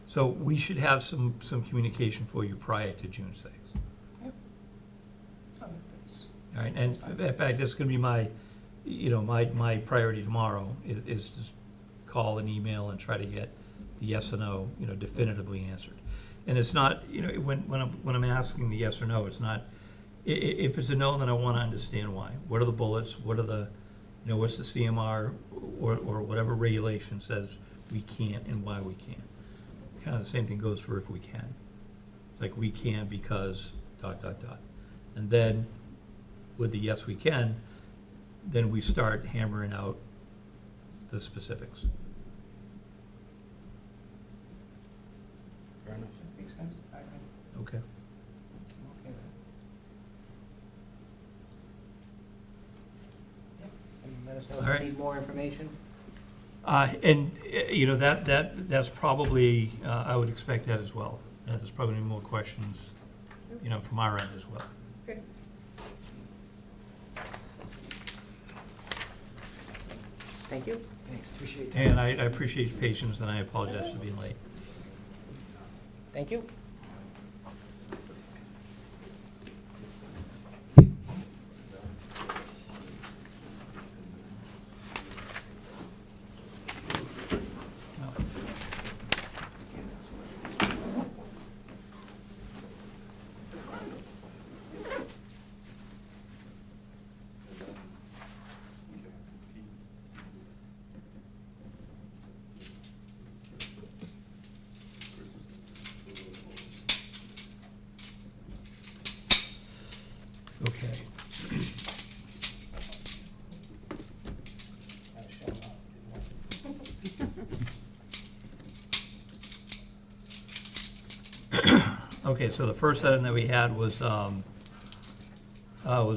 so we should have some communication for you prior to June 6th. All right, and in fact, that's gonna be my priority tomorrow, is to call and email and try to get the yes or no, definitively answered. And it's not, when I'm asking the yes or no, it's not, if it's a no, then I want to understand why. What are the bullets? What are the, what's the CMR or whatever regulation says we can't and why we can't? Kind of the same thing goes for if we can. It's like, we can because ... And then, with the yes, we can, then we start hammering out the specifics. Fair enough. Makes sense. Okay. I'm okay with it. Yeah, and let us know All if right. you need more information. You know, that's probably, I would expect that as well. There's probably more questions, you know, from our end as well. Okay. Thank you. Thanks, appreciate it. And I appreciate your patience, and I apologize for being late. Thank you. Okay. Okay, so the first item that we had was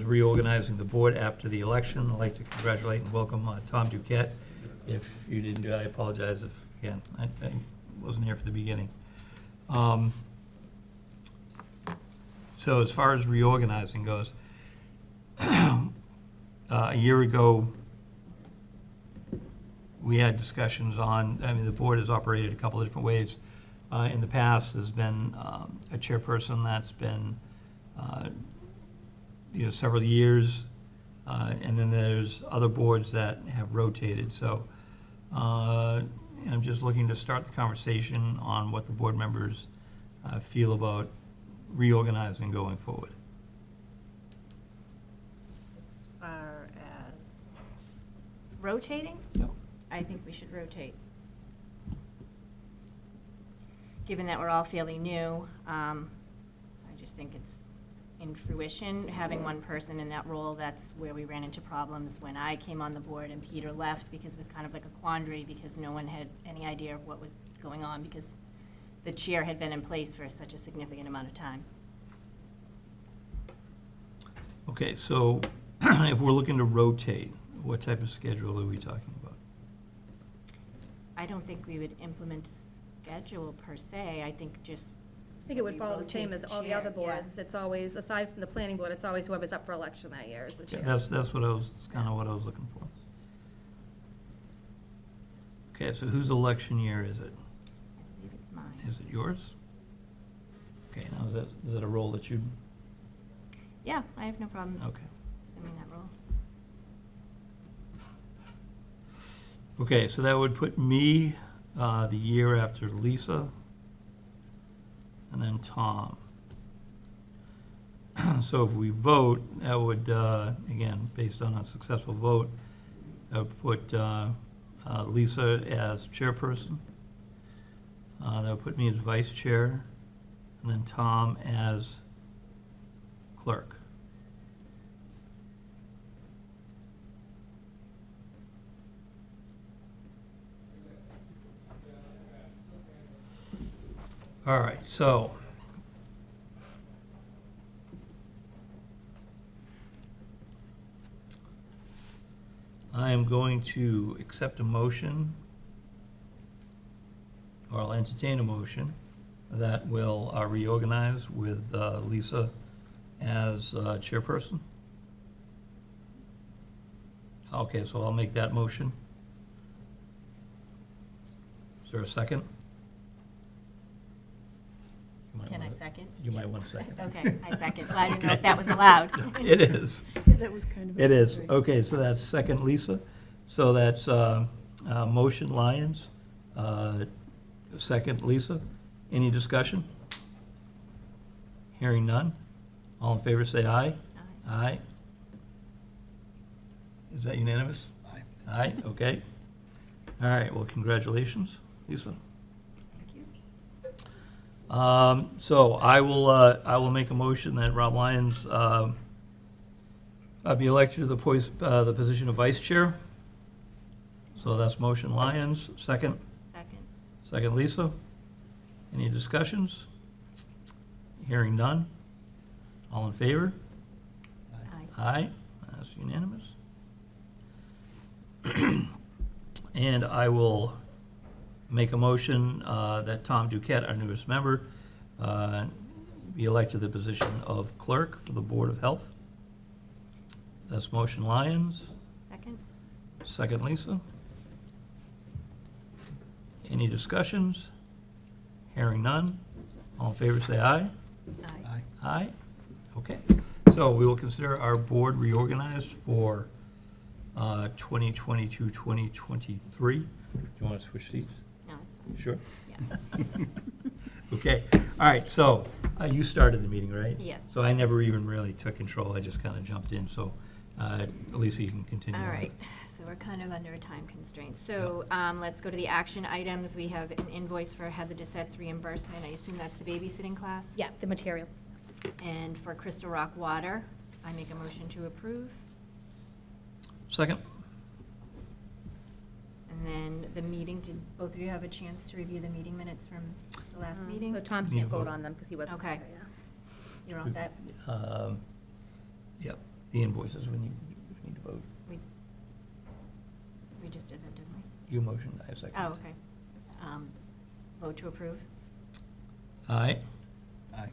reorganizing the board after the election. I'd like to congratulate and welcome Tom Duquette. If you didn't do it, I apologize if, again, I wasn't here for the beginning. So as far as reorganizing goes, a year ago, we had discussions on, I mean, the board has operated a couple of different ways. In the past, there's been a chairperson that's been, several years, and then there's other boards that have rotated. So I'm just looking to start the conversation on what the board members feel about reorganizing going forward. As far as rotating, Yep. I think we should rotate. Given that we're all fairly new, I just think it's in fruition, having one person in that role. That's where we ran into problems when I came on the board and Peter left, because it was kind of like a quandary, because no one had any idea of what was going on, because the chair had been in place for such a significant amount of time. Okay, so if we're looking to rotate, what type of schedule are we talking about? I don't think we would implement a schedule per se. I think just I think it would we follow the same rotate as the all the chair, other yeah. boards. It's always, aside from the planning board, it's always whoever's up for election that year is the chair. That's what I was, kind of what I was looking for. Okay, so whose election year is it? I believe it's mine. Is it yours? Okay, now is that a role that you, Yeah, I have no problem okay. assuming that role. Okay, so that would put me the year after Lisa, and then Tom. So if we vote, that would, again, based on a successful vote, that would put Lisa as chairperson. That would put me as vice chair, and then Tom as clerk. All right, so I am going to accept a motion, or I'll entertain a motion, that will reorganize with Lisa as chairperson. Okay, so I'll make that motion. Is there a second? You might Can I wanna- second? You might want to second. Okay, I second. Well, I didn't know if Okay. that was allowed. It is. That was kind of. It is. Okay, so that's second, Lisa. So that's motion, Lyons. Second, Lisa. Any discussion? Hearing none. All in favor, say aye. Aye. Aye. Is that unanimous? Aye. Aye, okay. All right, well, congratulations, Lisa. Thank you. So I will make a motion that Rob Lyons be elected to the position of vice chair. So that's motion Lyons. Second? Second. Second Lisa. Any discussions? Hearing none. All in favor? Aye. Aye. That's unanimous. And I will make a motion that Tom Duquette, our newest member, be elected to the position of clerk for the Board of Health. That's motion Lyons. Second. Second Lisa. Any discussions? Hearing none. All in favor, say aye. Aye. Aye. Okay. So we will consider our board reorganized for 2022, 2023. Do you want to switch seats? No, it's fine. Sure. Yeah. Okay. All right. So you started the meeting, right? Yes. So I never even really took control. I just kind of jumped in. So Lisa, you can continue. All on. right, so we're kind of under a time constraint. So let's go to the action items. We have an invoice for Heather Dissett's reimbursement. I assume that's the babysitting class? Yeah, the materials. And for Crystal Rock Water, I make a motion to approve. Second. And then the meeting, did both of you have a chance to review the meeting minutes from the last meeting? So Tom Need can't to vote vote. on them because he wasn't Okay. there, yeah. You're all set? Yep. The invoices we need to vote. We just did that, didn't we? You motioned. I have second. Oh, okay. Vote to approve. Aye. Aye.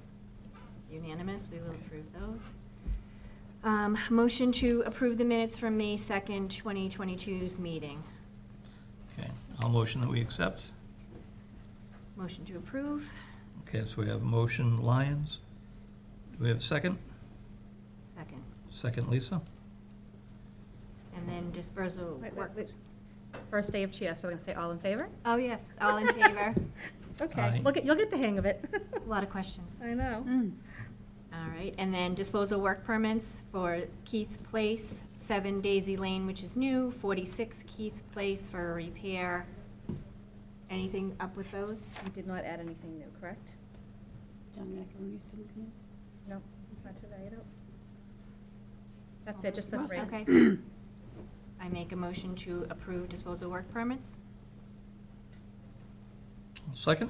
Unanimous, we will approve those. Motion to approve the minutes from May 2nd, 2022's meeting. Okay. I'll motion that we accept. Motion to approve. Okay, so we have a motion Lyons. Do we have a second? Second. Second Lisa? And then dispersal work. First day of chair, so we're gonna say all in favor? Oh, yes, all in favor. Okay, Aye. you'll get the hang of it. A lot of questions. I know. All right, and then disposal work permits for Keith Place, 7 Daisy Lane, which is new, 46 Keith Place for a repair. Anything up with those? We did not add anything new, correct? John Macaronis didn't come in? No, not today, I don't. That's it, just the three. Okay. I make a motion to approve disposal work permits. Second?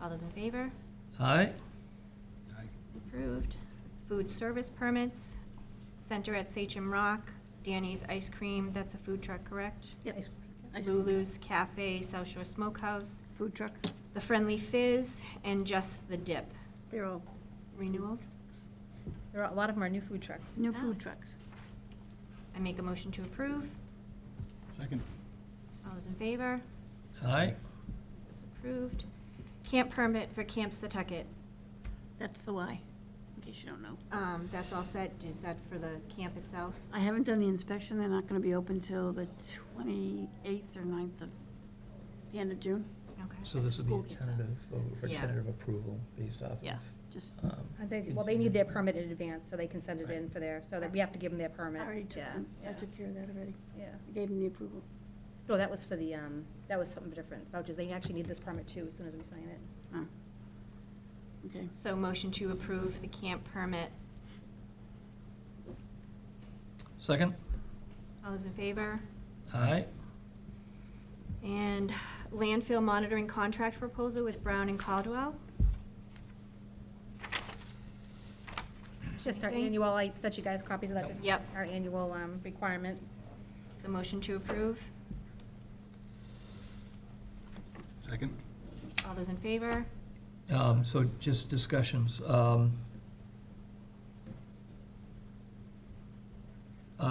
All those in favor? Aye. Aye. It's approved. Food service permits, Center at Sachem Rock, Danny's Ice Cream, that's a food truck, correct? Yep. Ice cream. Lulu's Cafe, South Shore Smokehouse, Food truck. The Friendly Fizz, and Just the Dip. They're all Renewals? There are, a lot of them are new food trucks. new Ah. food trucks. I make a motion to approve. Second. All those in favor? Aye. It's approved. Camp permit for Camp Setauket. That's the Y, in case you don't know. That's all set. Is that for the camp itself? I haven't done the inspection. They're not gonna be open till the 28th or 9th of the end of June. Okay. So this would be School keeps that. tentative, or Yeah. tentative approval based off of. Yeah, just, Well, they need their permit in advance, so they can send it in for their, so that we have to give them their permit. I already took Yeah, them. I yeah. took care of that already. Yeah. I gave them the approval. No, that was for the, that was something different. Vouchers, they actually need this permit too, as soon as we sign it. Oh. Okay. So motion to approve the camp permit. Second? All those in favor? Aye. And landfill monitoring contract proposal with Brown and Caldwell. It's just our Anything? annual, I sent you guys copies of that, just Yep. our annual requirement. So motion to approve. Second. All those in favor? So just discussions.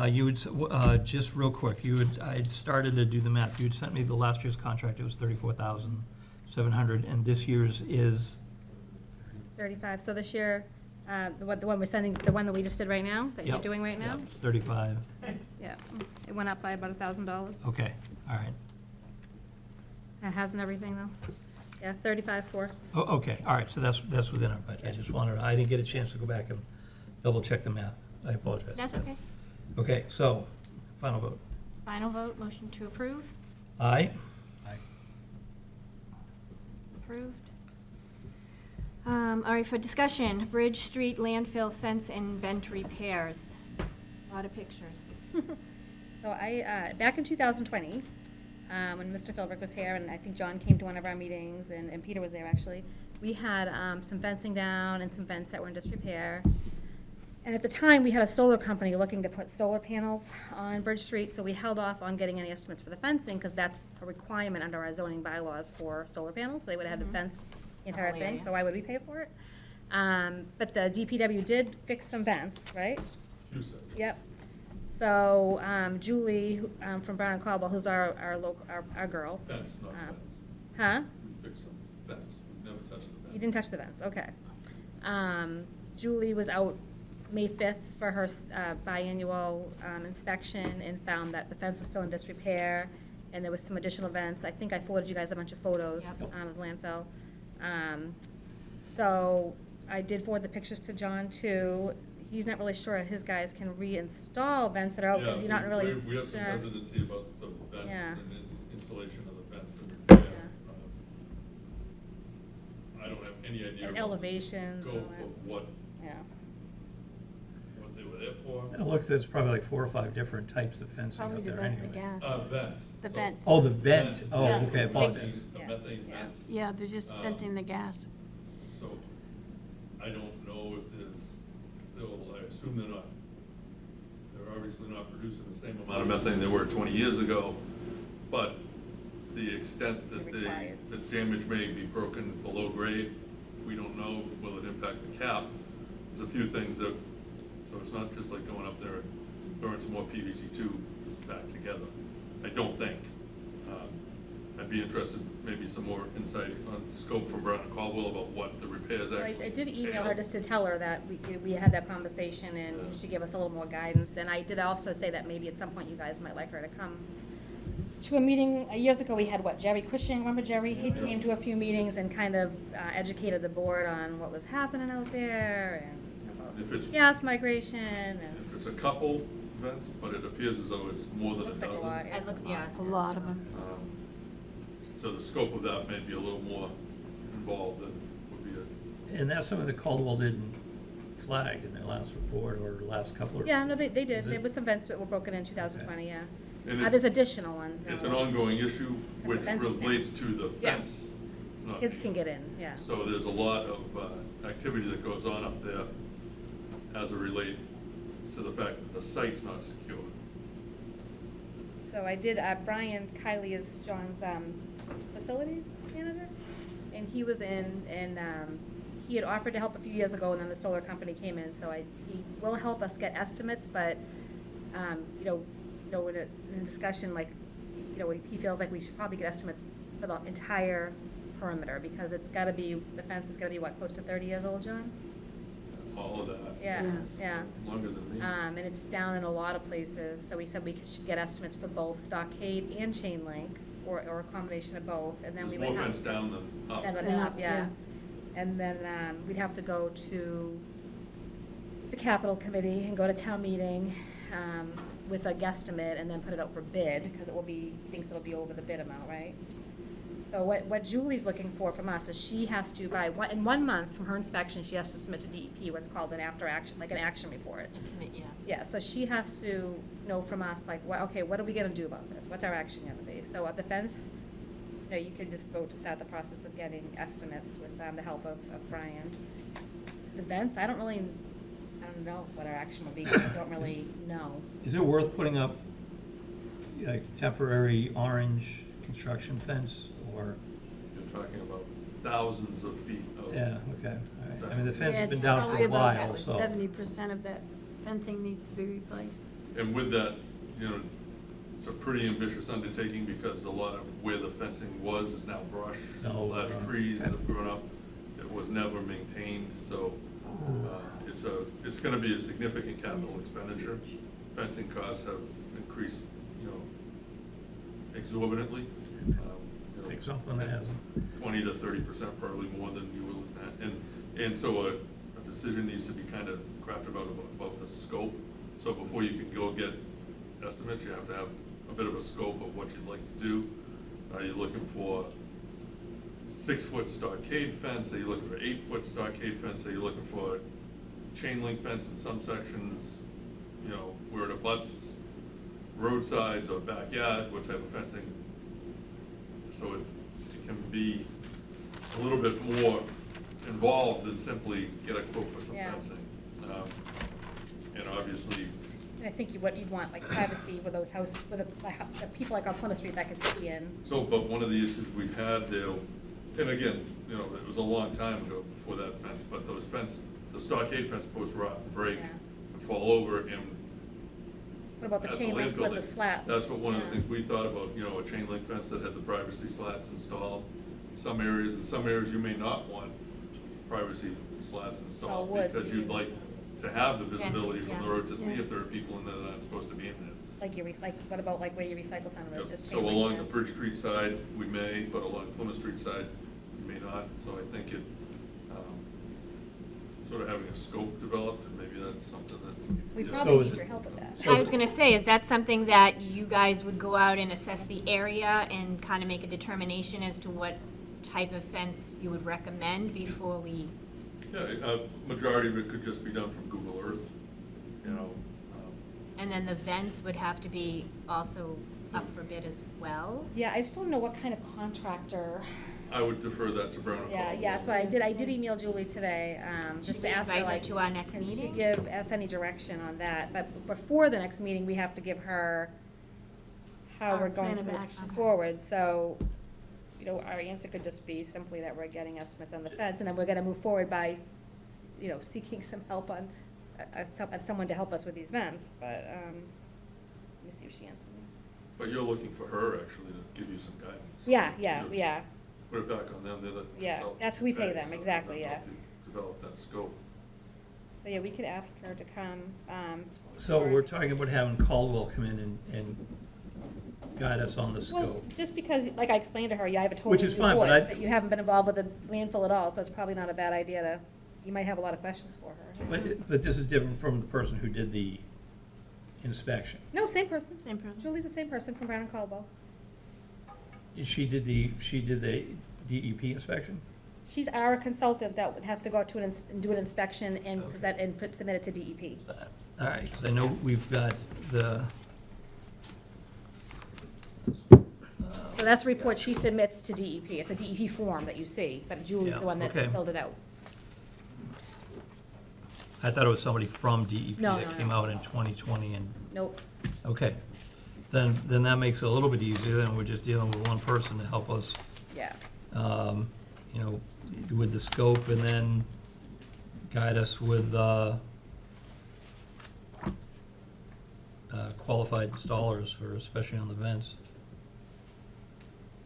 You would, just real quick, I'd started to do the math. You'd sent me the last year's contract, it was 34,700, and this year's is, 35, so this year, the one we're sending, the one that we just did right now, that you're Yep. doing right now? yeah, it's 35. Yeah, it went up by about $1,000. Okay, all right. It has and everything, though. Yeah, 35,400. Oh, okay, all right, so that's within our budget. I just wanted, I didn't get a chance to go back and double check the math. I apologize. That's okay. Okay, so, final vote. Final vote, motion to approve. Aye. Aye. Approved. All right, for discussion, Bridge Street landfill fence and vent repairs. A lot of pictures. So I, back in 2020, when Mr. Philbrick was here, and I think John came to one of our meetings, and Peter was there actually, we had some fencing down and some vents that were in disrepair. And at the time, we had a solar company looking to put solar panels on Bridge Street, so we held off on getting any estimates for the fencing, because that's a requirement under our zoning bylaws for solar panels. They would have had to fence the entire whole thing, area. so why would we pay for it? But the DPW did fix some vents, right? You said. Yep. So Julie from Brown and Caldwell, who's our local, our girl. Fence, not um, fence. Huh? We fixed some fence, we never touched the fence. You didn't touch the vents, okay. Julie was out May 5th for her biannual inspection and found that the fence was still in disrepair, and there was some additional vents. I think I forwarded you guys a bunch of photos Yep. of landfill. So I did forward the pictures to John too. He's not really sure if his guys can reinstall vents that are out, because you're not really We have some sure. hesitancy about the vents Yeah. and installation of the vents and repair. I don't have any idea. And about the elevations and Scope all that. of what Yeah. they were there for. It looks, there's probably like 4 or 5 different types of fencing Probably out to there vent the anyway. gas. Vents. The So- vents. Oh, the vent, Vents, oh, Yeah. okay, I apologize. The Yeah. methane Yeah. vents. Yeah, they're just venting the gas. So, I don't know if there's still, I assume they're not, they're obviously not producing the same amount of methane they were 20 years ago, but to the extent that They're required. the damage may be broken below grade, we don't know, will it impact the cap? There's a few things that, so it's not just like going up there and throwing some more PVC tube back together. I don't think. I'd be interested, maybe some more insight on scope from Brown and Caldwell about what the repairs So actually I did email her entail. just to tell her that we had that conversation and Yeah. she gave us a little more guidance. And I did also say that maybe at some point you guys might like her to come to a meeting. Years ago, we had Jerry Cushing, remember Jerry? He Yeah. came to a few meetings and kind of educated the board on what was happening out there and If it's, about gas migration and, if it's a couple events, but it appears as though it's more than a Looks like a dozen. lot, yeah. It looks, yeah, it's. A lot of them. So the scope of that may be a little more involved than would be a. And that's something that Caldwell didn't flag in their last report or last couple of. yeah, no, they did. Is it? There was some events that were broken in 2020, yeah. And There's additional ones It's though. an ongoing issue the which fence, yeah. relates to the Yeah. fence. not Kids the- can get in, yeah. So there's a lot of activity that goes on up there as it relates to the fact that the site's not secure. So I did, Brian Kiley is John's facilities manager, and he was in, and he had offered to help a few years ago, and then the solar company came in, so he will help us get estimates, but, in a discussion, like, he feels like we should probably get estimates for the entire perimeter, because it's gotta be, the fence is gonna be, what, close to 30 years old, John? All of that. Yeah, is yeah. Longer than me. And it's down in a lot of places, so we said we should get estimates for both stockade and chain link, or a combination of both, and then we There's would more have. fence down than up. Than Than up, up, yeah. yeah. And then, we'd have to go to the capital committee and go to town meeting, with a guesstimate, and then put it out for bid, because he thinks it'll be over the bid amount, right? So what Julie's looking for from us is she has to, in 1 month from her inspection, she has to submit to DEP what's called an after action, like an action report. Yeah. Yeah, so she has to know from us, like, okay, what are we gonna do about this? What's our action gonna be? So at the fence, you can just vote to start the process of getting estimates with the help of Brian. The vents, I don't know what our action will be, I don't really know. Is it worth putting up like temporary orange construction fence or, You're talking about thousands of feet of. yeah, okay, all right. I mean, the fence Yeah, has been it's down for probably a about while, so. 70% of that fencing needs to be replaced. And with that, it's a pretty ambitious undertaking because a lot of where the fencing was is now brush. No, Large trees okay. have grown up. It was never maintained, so it's gonna be a significant capital expenditure. Fencing costs have increased, exorbitantly. Take something that hasn't. 20 to 30%, probably more than you were looking at. And so a decision needs to be kind of crafted about the scope. So before you can go get estimates, you have to have a bit of a scope of what you'd like to do. Are you looking for 6-foot stockade fence, are you looking for 8-foot stockade fence, are you looking for chain link fence in some sections, you know, where it abuts roadsides or backyards, what type of fencing? So it can be a little bit more involved than simply get a quote for some Yeah. fencing. And obviously, And I think what you'd want, like privacy with those the people like on Plymouth Street that can see in. so, but one of the issues we've had there, and again, you know, it was a long time ago before that fence, but those the stockade fence posts rot and break Yeah. and fall over, and What about the at chain links with landfill, the slats? that's what one of the Yeah. things we thought about, you know, a chain link fence that had the privacy slats installed. In some areas you may not want privacy slats all installed, wood. because you'd like to have the visibility from yeah, the road to see yeah. if there are people in there that aren't supposed to be in there. What about like where your recycle center is, Yep. just So chain link along the fence? Bridge Street side, we may, but along Plymouth Street side, we may not. So I think sort of having a scope developed, and maybe that's something that. We just- probably So need is your it- help with that. So- I was gonna say, is that something that you guys would go out and assess the area and kind of make a determination as to what type of fence you would recommend before we? Yeah, majority of it could just be done from Google Earth, you know. And then the vents would have to be also up for bid as well? Yeah, I just don't know what kind of contractor. I would defer that to Brown and Yeah, Caldwell. yeah, that's what I did. I did email Julie today, just Should we to ask her invite her like. to our next can she meeting? give us any direction on that, but before the next meeting, we have to give her how Our we're going plan to of move action. forward, so, you know, our answer could just be simply that we're getting estimates on the fence, and then we're gonna move forward by, you know, seeking some help on, someone to help us with these vents, but, let me see if she answers me. But you're looking for her actually to give you some guidance. Yeah, You yeah. Put it back on them, they're the Yeah, consultants that's who we who pay them, so exactly, they'll yeah. help you develop that scope. So, yeah, we could ask her to come, So we're talking about having Caldwell come in and guide us on the well, scope. just because, like I explained to her, you have a totally Which is new fine, but board, I- but you haven't been involved with the landfill at all, so it's probably not a bad idea to, you might have a lot of questions for her. But this is different from the person who did the inspection. No, same person. Same person. Julie's the same person from Brown and Caldwell. She did the DEP inspection? She's our consultant that has to go out to and do an inspection and present and submit it to E DEP. All right, because I know we've got the. So that's a report she submits to DEP. It's a DEP form that you see, but Julie's Yeah, the one that's okay. filled it out. I thought it was somebody from DEP No, that no, came no. out in 2020 and, Nope. okay. Then that makes it a little bit easier, then we're just dealing with one person to help us, Yeah. you know, with the scope and then guide us with qualified installers for, especially on the vents.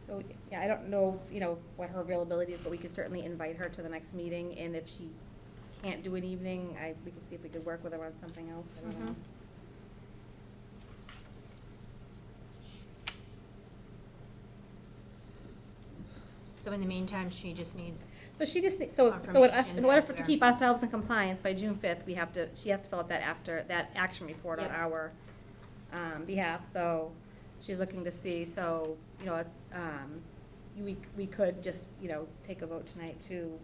So, yeah, I don't know, you know, what her availability is, but we could certainly invite her to the next meeting, and if she can't do an evening, we could see if we could work with her on something else, I don't know. Mhm. So in the meantime, she just needs, So she just, Confirmation in order to after. keep ourselves in compliance by June 5th, she has to fill out that action report on Yep. our behalf, so she's looking to see, so, you know, we could just, you know, take a vote tonight to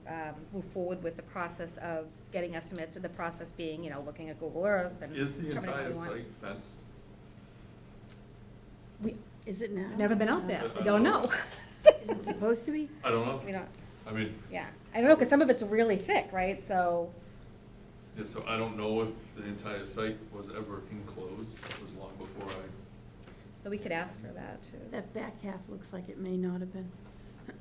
move forward with the process of getting estimates, and the process being, you know, looking at Google Earth and. Is the determining what entire we want. site fenced? Is it now? We've never been out there, I we don't know. Is it supposed to be? I don't know. We don't, I mean, yeah, I don't know, because some of it's really thick, right, so, yeah, so I don't know if the entire site was ever enclosed. That was long before so we could ask her that, too. That back half looks like it may not have been.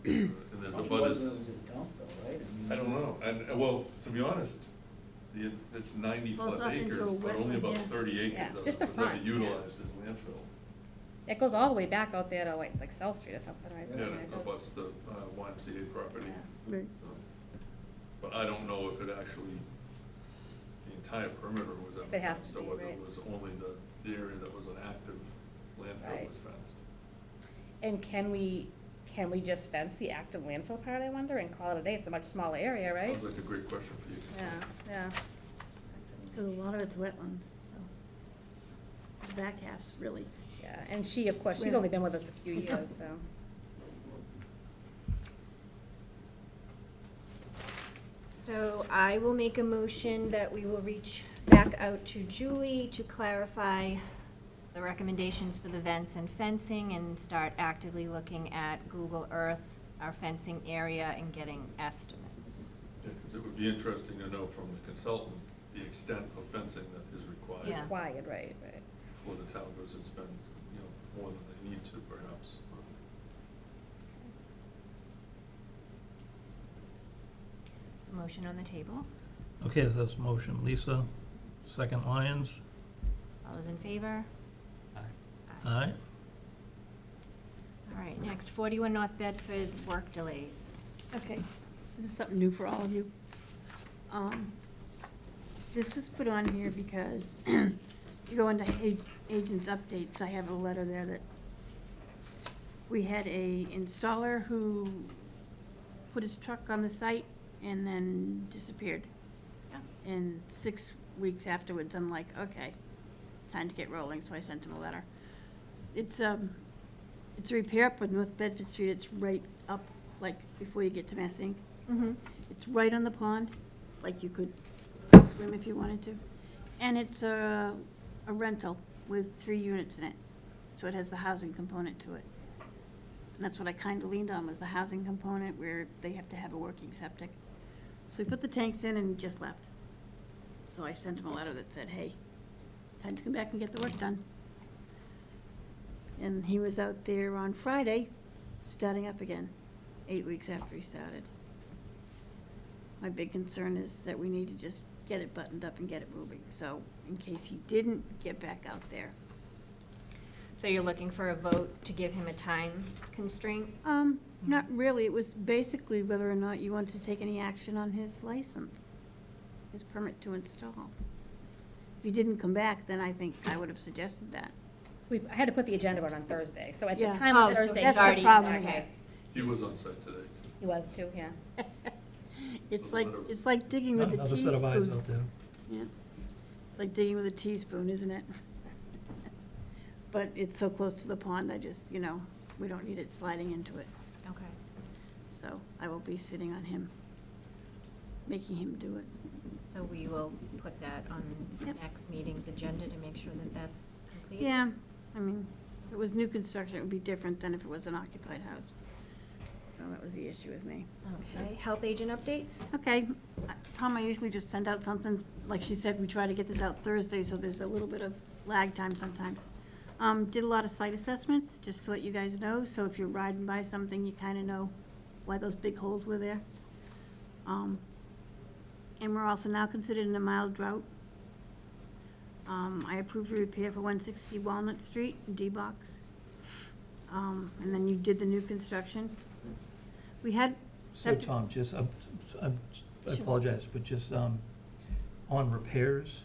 and there's a It was when it butters. was a dump though, right? I don't know, and, well, to be honest, it's 90 Well, it's plus up into acres, a but only wetland, about yeah. 30 Yeah, acres of just it the was ever front, yeah. utilized as landfill. It goes all the way back out there to like South Street or something, right? So, Yeah, I mean, it goes- abuts the YMCA property. Yeah. Right. So, but I don't know if it actually, the entire perimeter was ever If it has fenced, to or be, whether right. it was only the area that was an active landfill Right. was fenced. And can we just fence the active landfill part, I wonder, and call it a day? It's a much smaller area, right? Sounds like a great question for you. Yeah. Because a lot of it's wetlands, so. The back half's really, Yeah, and she, of course, she's Swim. only been with us a few years, so. So I will make a motion that we will reach back out to Julie to clarify the recommendations for the vents and fencing and start actively looking at Google Earth, our fencing area, and getting estimates. Because it would be interesting to know from the consultant the extent of fencing that is required. Yeah. Required, right. Before the town goes and spends, more than they need to perhaps. There's a motion on the table. Okay, so that's motion. Lisa, second Lyons. All those in favor? Aye. All right, next, 41 North Bedford, work delays. Okay, this is something new for all of you. This was put on here because you go into agents' updates, I have a letter there that we had a installer who put his truck on the site and then disappeared. And 6 weeks afterwards, I'm like, okay, time to get rolling, so I sent him a letter. It's a repair up on North Bedford Street. It's right up, like, before you get to Mass Inc. Mm-hmm. It's right on the pond, like you could swim if you wanted to. And it's a rental with 3 units in it, so it has the housing component to it. And that's what I kind of leaned on, was the housing component where they have to have a working septic. So we put the tanks in and just left. So I sent him a letter that said, hey, time to come back and get the work done. And he was out there on Friday, starting up again, 8 weeks after he started. My big concern is that we need to just get it buttoned up and get it moving, so in case he didn't get back out there. So you're looking for a vote to give him a time constraint? Not really, it was basically whether or not you wanted to take any action on his license, his permit to install. If he didn't come back, then I think I would have suggested that. So I had to put the agenda out on Thursday, so at the Yeah. time Oh, on so Thursday. that's the already- problem. Okay. He was on site today. He was too, yeah. It's like digging with a Another set of eyes teaspoon. out there. Yeah, it's like digging with a teaspoon, isn't it? But it's so close to the pond, I just, we don't need it sliding into it. Okay. So I will be sitting on him, making him do it. So we will put that on Yep. next meeting's agenda to make sure that that's complete? Yeah, I mean, if it was new construction, it would be different than if it was an occupied house. So that was the issue with me. Okay, health agent updates? Okay, Tom, I usually just send out something, like she said, we try to get this out Thursday, so there's a little bit of lag time sometimes. Did a lot of site assessments, just to let you guys know, so if you're riding by something, you kind of know why those big holes were there. And we're also now considered in a mild drought. I approved a repair for 160 Walnut Street, D-box. And then you did the new construction. We had. So Tom, just, I Sure. apologize, but just on repairs,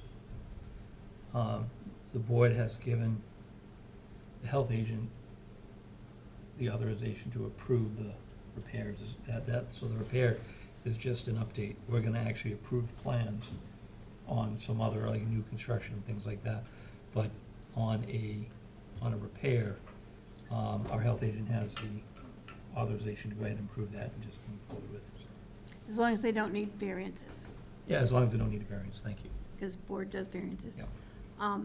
the board has given the health agent the authorization to approve the repairs. So the repair is just an update. We're gonna actually approve plans on some other, like, new construction and things like that. But on a repair, our health agent has the authorization to go ahead and approve that and just move forward with it. As long as they don't need variances, Yeah, as long as they don't need a variance, thank you. because board does variances. Yeah.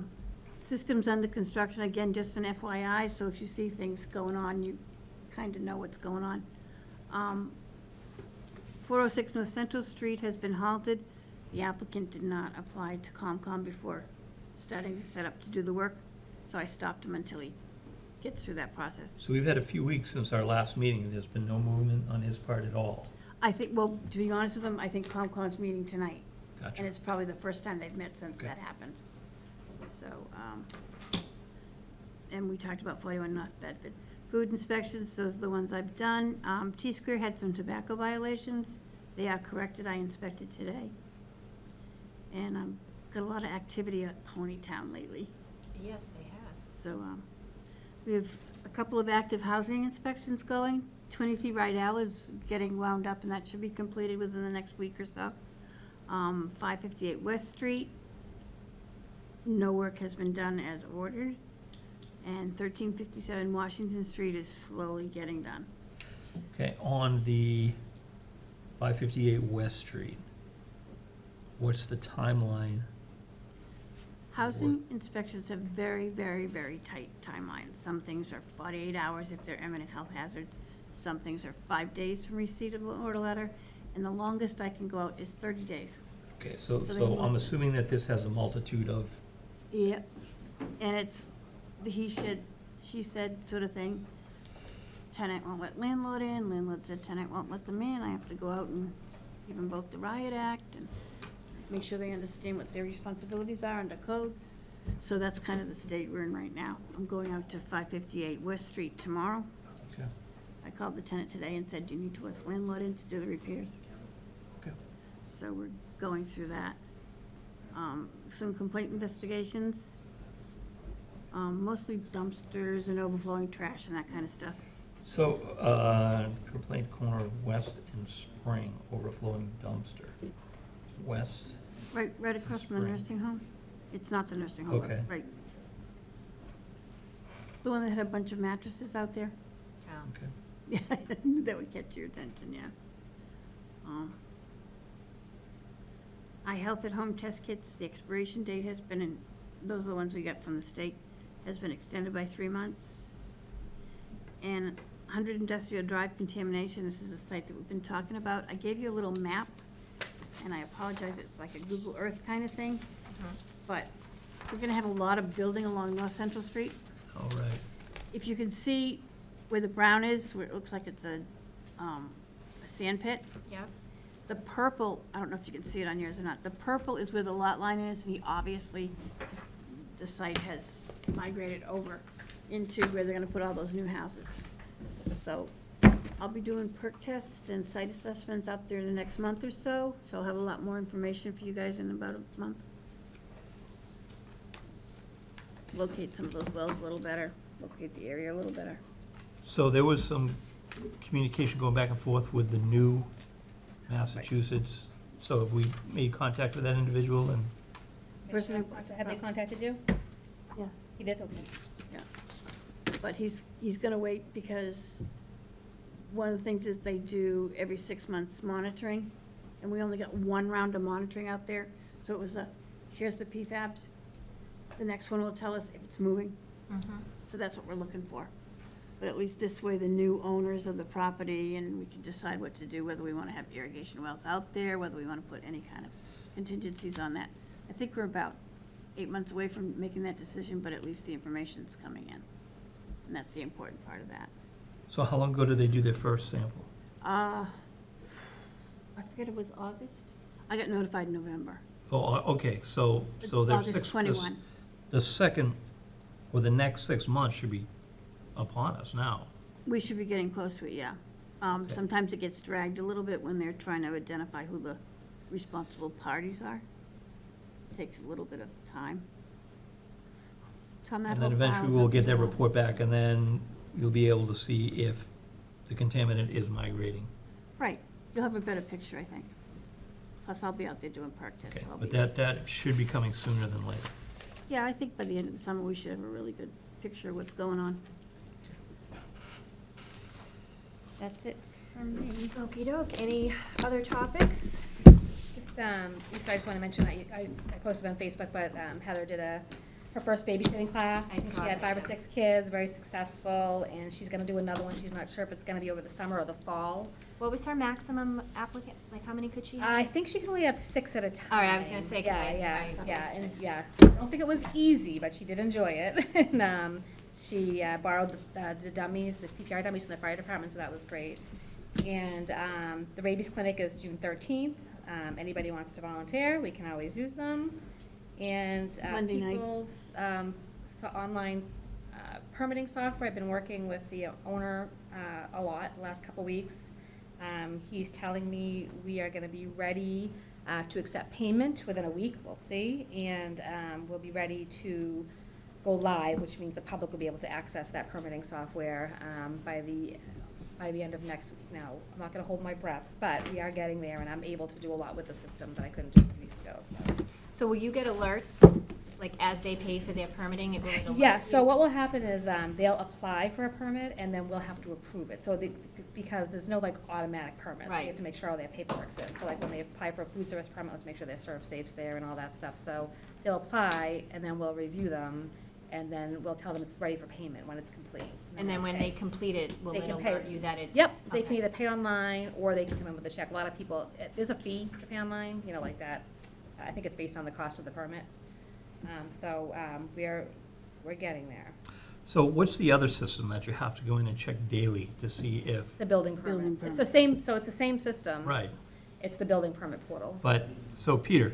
Systems under construction, again, just an FYI, so if you see things going on, you kind of know what's going on. 406 North Central Street has been halted. The applicant did not apply to COMCOM before starting to set up to do the work, so I stopped him until he gets through that process. So we've had a few weeks since our last meeting, and there's been no movement on his part at all. I think, well, to be honest with him, I think COMCOM's meeting tonight. Gotcha. And it's probably the first time they've met since Okay. that happened. So, and we talked about 41 North Bedford. Food inspections, those are the ones I've done. T-Square had some tobacco violations. They are corrected, I inspected today. And got a lot of activity at Ponytown lately. Yes, they have. So, we have a couple of active housing inspections going. 23 Rydell is getting wound up, and that should be completed within the next week or so. 558 West Street, no work has been done as ordered. And 1357 Washington Street is slowly getting done. Okay, on the 558 West Street, what's the timeline? Housing inspections have very, very, very tight timelines. Some things are 48 hours if they're imminent health hazards. Some things are 5 days from receipt of an order letter, and the longest I can go out is 30 days. Okay, so So they I'm move- assuming that this has a multitude of, Yep, and it's the he said, she said sort of thing. Tenant won't let landlord in, landlord said tenant won't let them in. I have to go out and give them both the riot act and make sure they understand what their responsibilities are under code. So that's kind of the state we're in right now. I'm going out to 558 West Street tomorrow. okay, I called the tenant today and said, do you need to let landlord in to do the repairs? okay. So we're going through that. Some complaint investigations, mostly dumpsters and overflowing trash and that kind of stuff. So, complaint corner of West and Spring, overflowing dumpster. West, Right across from the Spring. nursing home? It's not the nursing home, but Okay. right. The one that had a bunch of mattresses out there? okay. Yeah, I knew that would catch your attention, yeah. iHealth at Home test kits, the expiration date has been, those are the ones we got from the state, has been extended by 3 months. And 100 Industrial Drive contamination, this is a site that we've been talking about. I gave you a little map, and I apologize, it's like a Google Earth kind of thing. But we're gonna have a lot of building along North Central Street. All right. If you can see where the brown is, where it looks like it's a sand pit, Yep. the purple, I don't know if you can see it on yours or not, the purple is where the lot line is, and obviously, the site has migrated over into where they're gonna put all those new houses. So, I'll be doing perk tests and site assessments out there in the next month or so, so I'll have a lot more information for you guys in about a month. Locate some of those wells a little better, locate the area a little better. So there was some communication going back and forth with the new Massachusetts. So have we made contact with that individual and? Person who- Have they contacted you? Yeah. He did, okay. Yeah, but he's gonna wait because one of the things is they do every 6 months monitoring, and we only got one round of monitoring out there. So it was here's the PFABs. The next one will tell us if it's moving. So that's what we're looking for. But at least this way, the new owners of the property, and we can decide what to do, whether we wanna have irrigation wells out there, whether we wanna put any kind of contingencies on that. I think we're about 8 months away from making that decision, but at least the information's coming in. And that's the important part of that. So how long ago did they do their first sample? I forget, it was August? I got notified in November. Oh, okay, so there's August six. 21. The second, or the next 6 months should be upon us now. We should be getting close to it, yeah. Okay. Sometimes it gets dragged a little bit when they're trying to identify who the responsible parties are. Takes a little bit of time. So on that And then whole file eventually is we'll up get to that us. report back, and then you'll be able to see if the contaminant is migrating. Right, you'll have a better picture, I think. Plus, I'll be out there doing perk tests. Okay, so I'll but be- that should be coming sooner than later. Yeah, I think by the end of the summer, we should have a really good picture of what's going on. That's it from me. Okey doke. Any other topics? Just, so I just want to mention, I posted on Facebook, but Heather did her first babysitting class. I saw She had that, 5 or yeah. 6 kids, very successful, and she's going to do another one. She's not sure if it's going to be over the summer or the fall. What was her maximum applicant, like how many could she have? I think she can only have 6 at a time. All right, I was gonna say, 'cause Yeah, I yeah, thought it yeah, was and, 6. yeah. I don't think it was easy, but she did enjoy it. And she borrowed the dummies, the CPR dummies from the fire department, so that was great. And the Rabies Clinic is June 13th. Anybody wants to volunteer, we can always use them. And Monday night. people's online permitting software, I've been working with the owner a lot the last couple weeks. He's telling me we are gonna be ready to accept payment within a week, we'll see. And we'll be ready to go live, which means the public will be able to access that permitting software by the end of next week. Now, I'm not gonna hold my breath, but we are getting there, and I'm able to do a lot with the system that I couldn't do 2 weeks ago, so. So will you get alerts like, as they pay for their permitting, it will go Yeah, so what will happen is, they'll apply for a permit, and then we'll have to approve it, so because there's no like automatic permits. Right. You have to make sure all their paperwork's in, so like when they apply for a food service permit, let's make sure their serve safe's there and all that stuff, so they'll apply, and then we'll review them, and then we'll tell them it's ready for payment when it's complete. And then when they complete it, will They can it pay. alert you that it's? Yep, they can okay. either pay online, or they can come in with a check. A lot of people, there's a fee to pay online, you know, like that. I think it's based on the cost of the permit. We're getting there. So what's the other system that you have to go in and check daily to see if, The building Building permits. It's the permits. same, so it's the same system. right? It's the building permit portal. But, so Peter,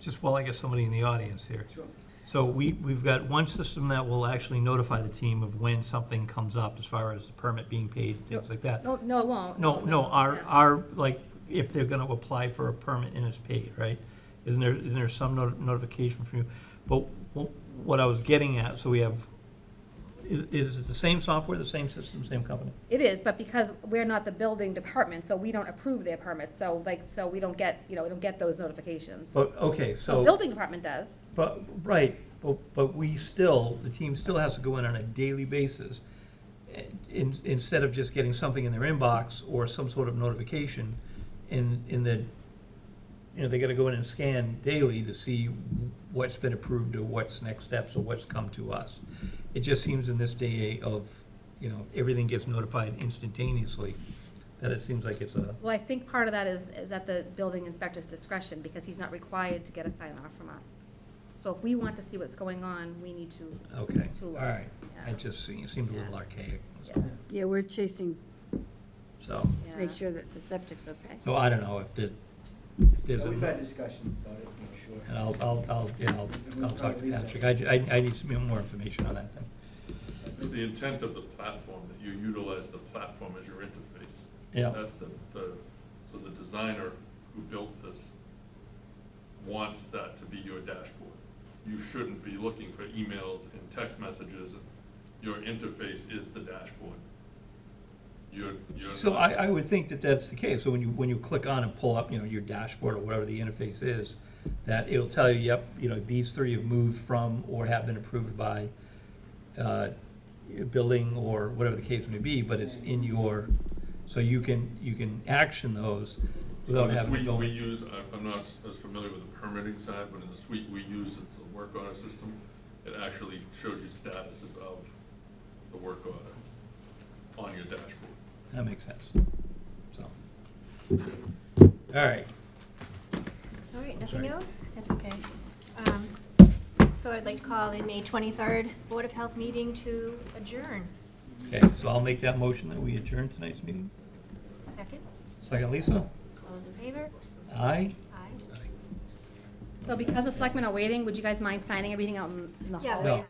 just while I get somebody in the audience here. Sure. So we've got one system that will actually notify the team of when something comes up as far as the permit being paid, things like that. No, it won't. No, Yeah. our, like, if they're gonna apply for a permit and it's paid, right? Isn't there some notification from you? But what I was getting at, so we have, is it the same software, the same system, same company? It is, but because we're not the building department, so we don't approve their permits, so we don't get, we don't get those notifications. But, okay, So so, building department does. but, right, but we still, the team still has to go in on a daily basis, instead of just getting something in their inbox or some sort of notification in the, they gotta go in and scan daily to see what's been approved or what's next steps or what's come to us. It just seems in this day of, everything gets notified instantaneously, that it seems like it's a, Well, I think part of that is at the building inspector's discretion, because he's not required to get a sign off from us. So if we want to see what's going on, we need to. okay, to all look. right. Yeah. It just seemed a little Yeah. archaic, Yeah. Yeah, we're chasing, so, to make Yeah. sure that the septic's okay. so I don't know if there's Yeah, we've had a, discussions about it, I'm sure. and I'll talk to Patrick. I need some more information on that then. It's the intent of the platform, that you utilize the platform as your interface. Yeah. That's so the designer who built this wants that to be your dashboard. You shouldn't be looking for emails and text messages. Your interface is the dashboard. You're So not- I would think that that's the case. So when you click on and pull up, your dashboard or whatever the interface is, that it'll tell you, yep, these three have moved from or have been approved by building or whatever the case may be, but it's in your, so you can action those So without in the having to suite go. we use, I'm not as familiar with the permitting side, but in the suite we use, it's a work order system. It actually shows you statuses of the work order on your dashboard. That makes sense. So, all right. All right, nothing Sorry. else? That's okay. So I'd like to call the May 23rd Board of Health meeting to adjourn. Okay, so I'll make that motion that we adjourn tonight's meeting. Second, Second, Lisa? all those in favor? Aye? Aye. So because the selectmen are waiting, would you guys mind signing everything out in the Yeah, hallway? No. yeah.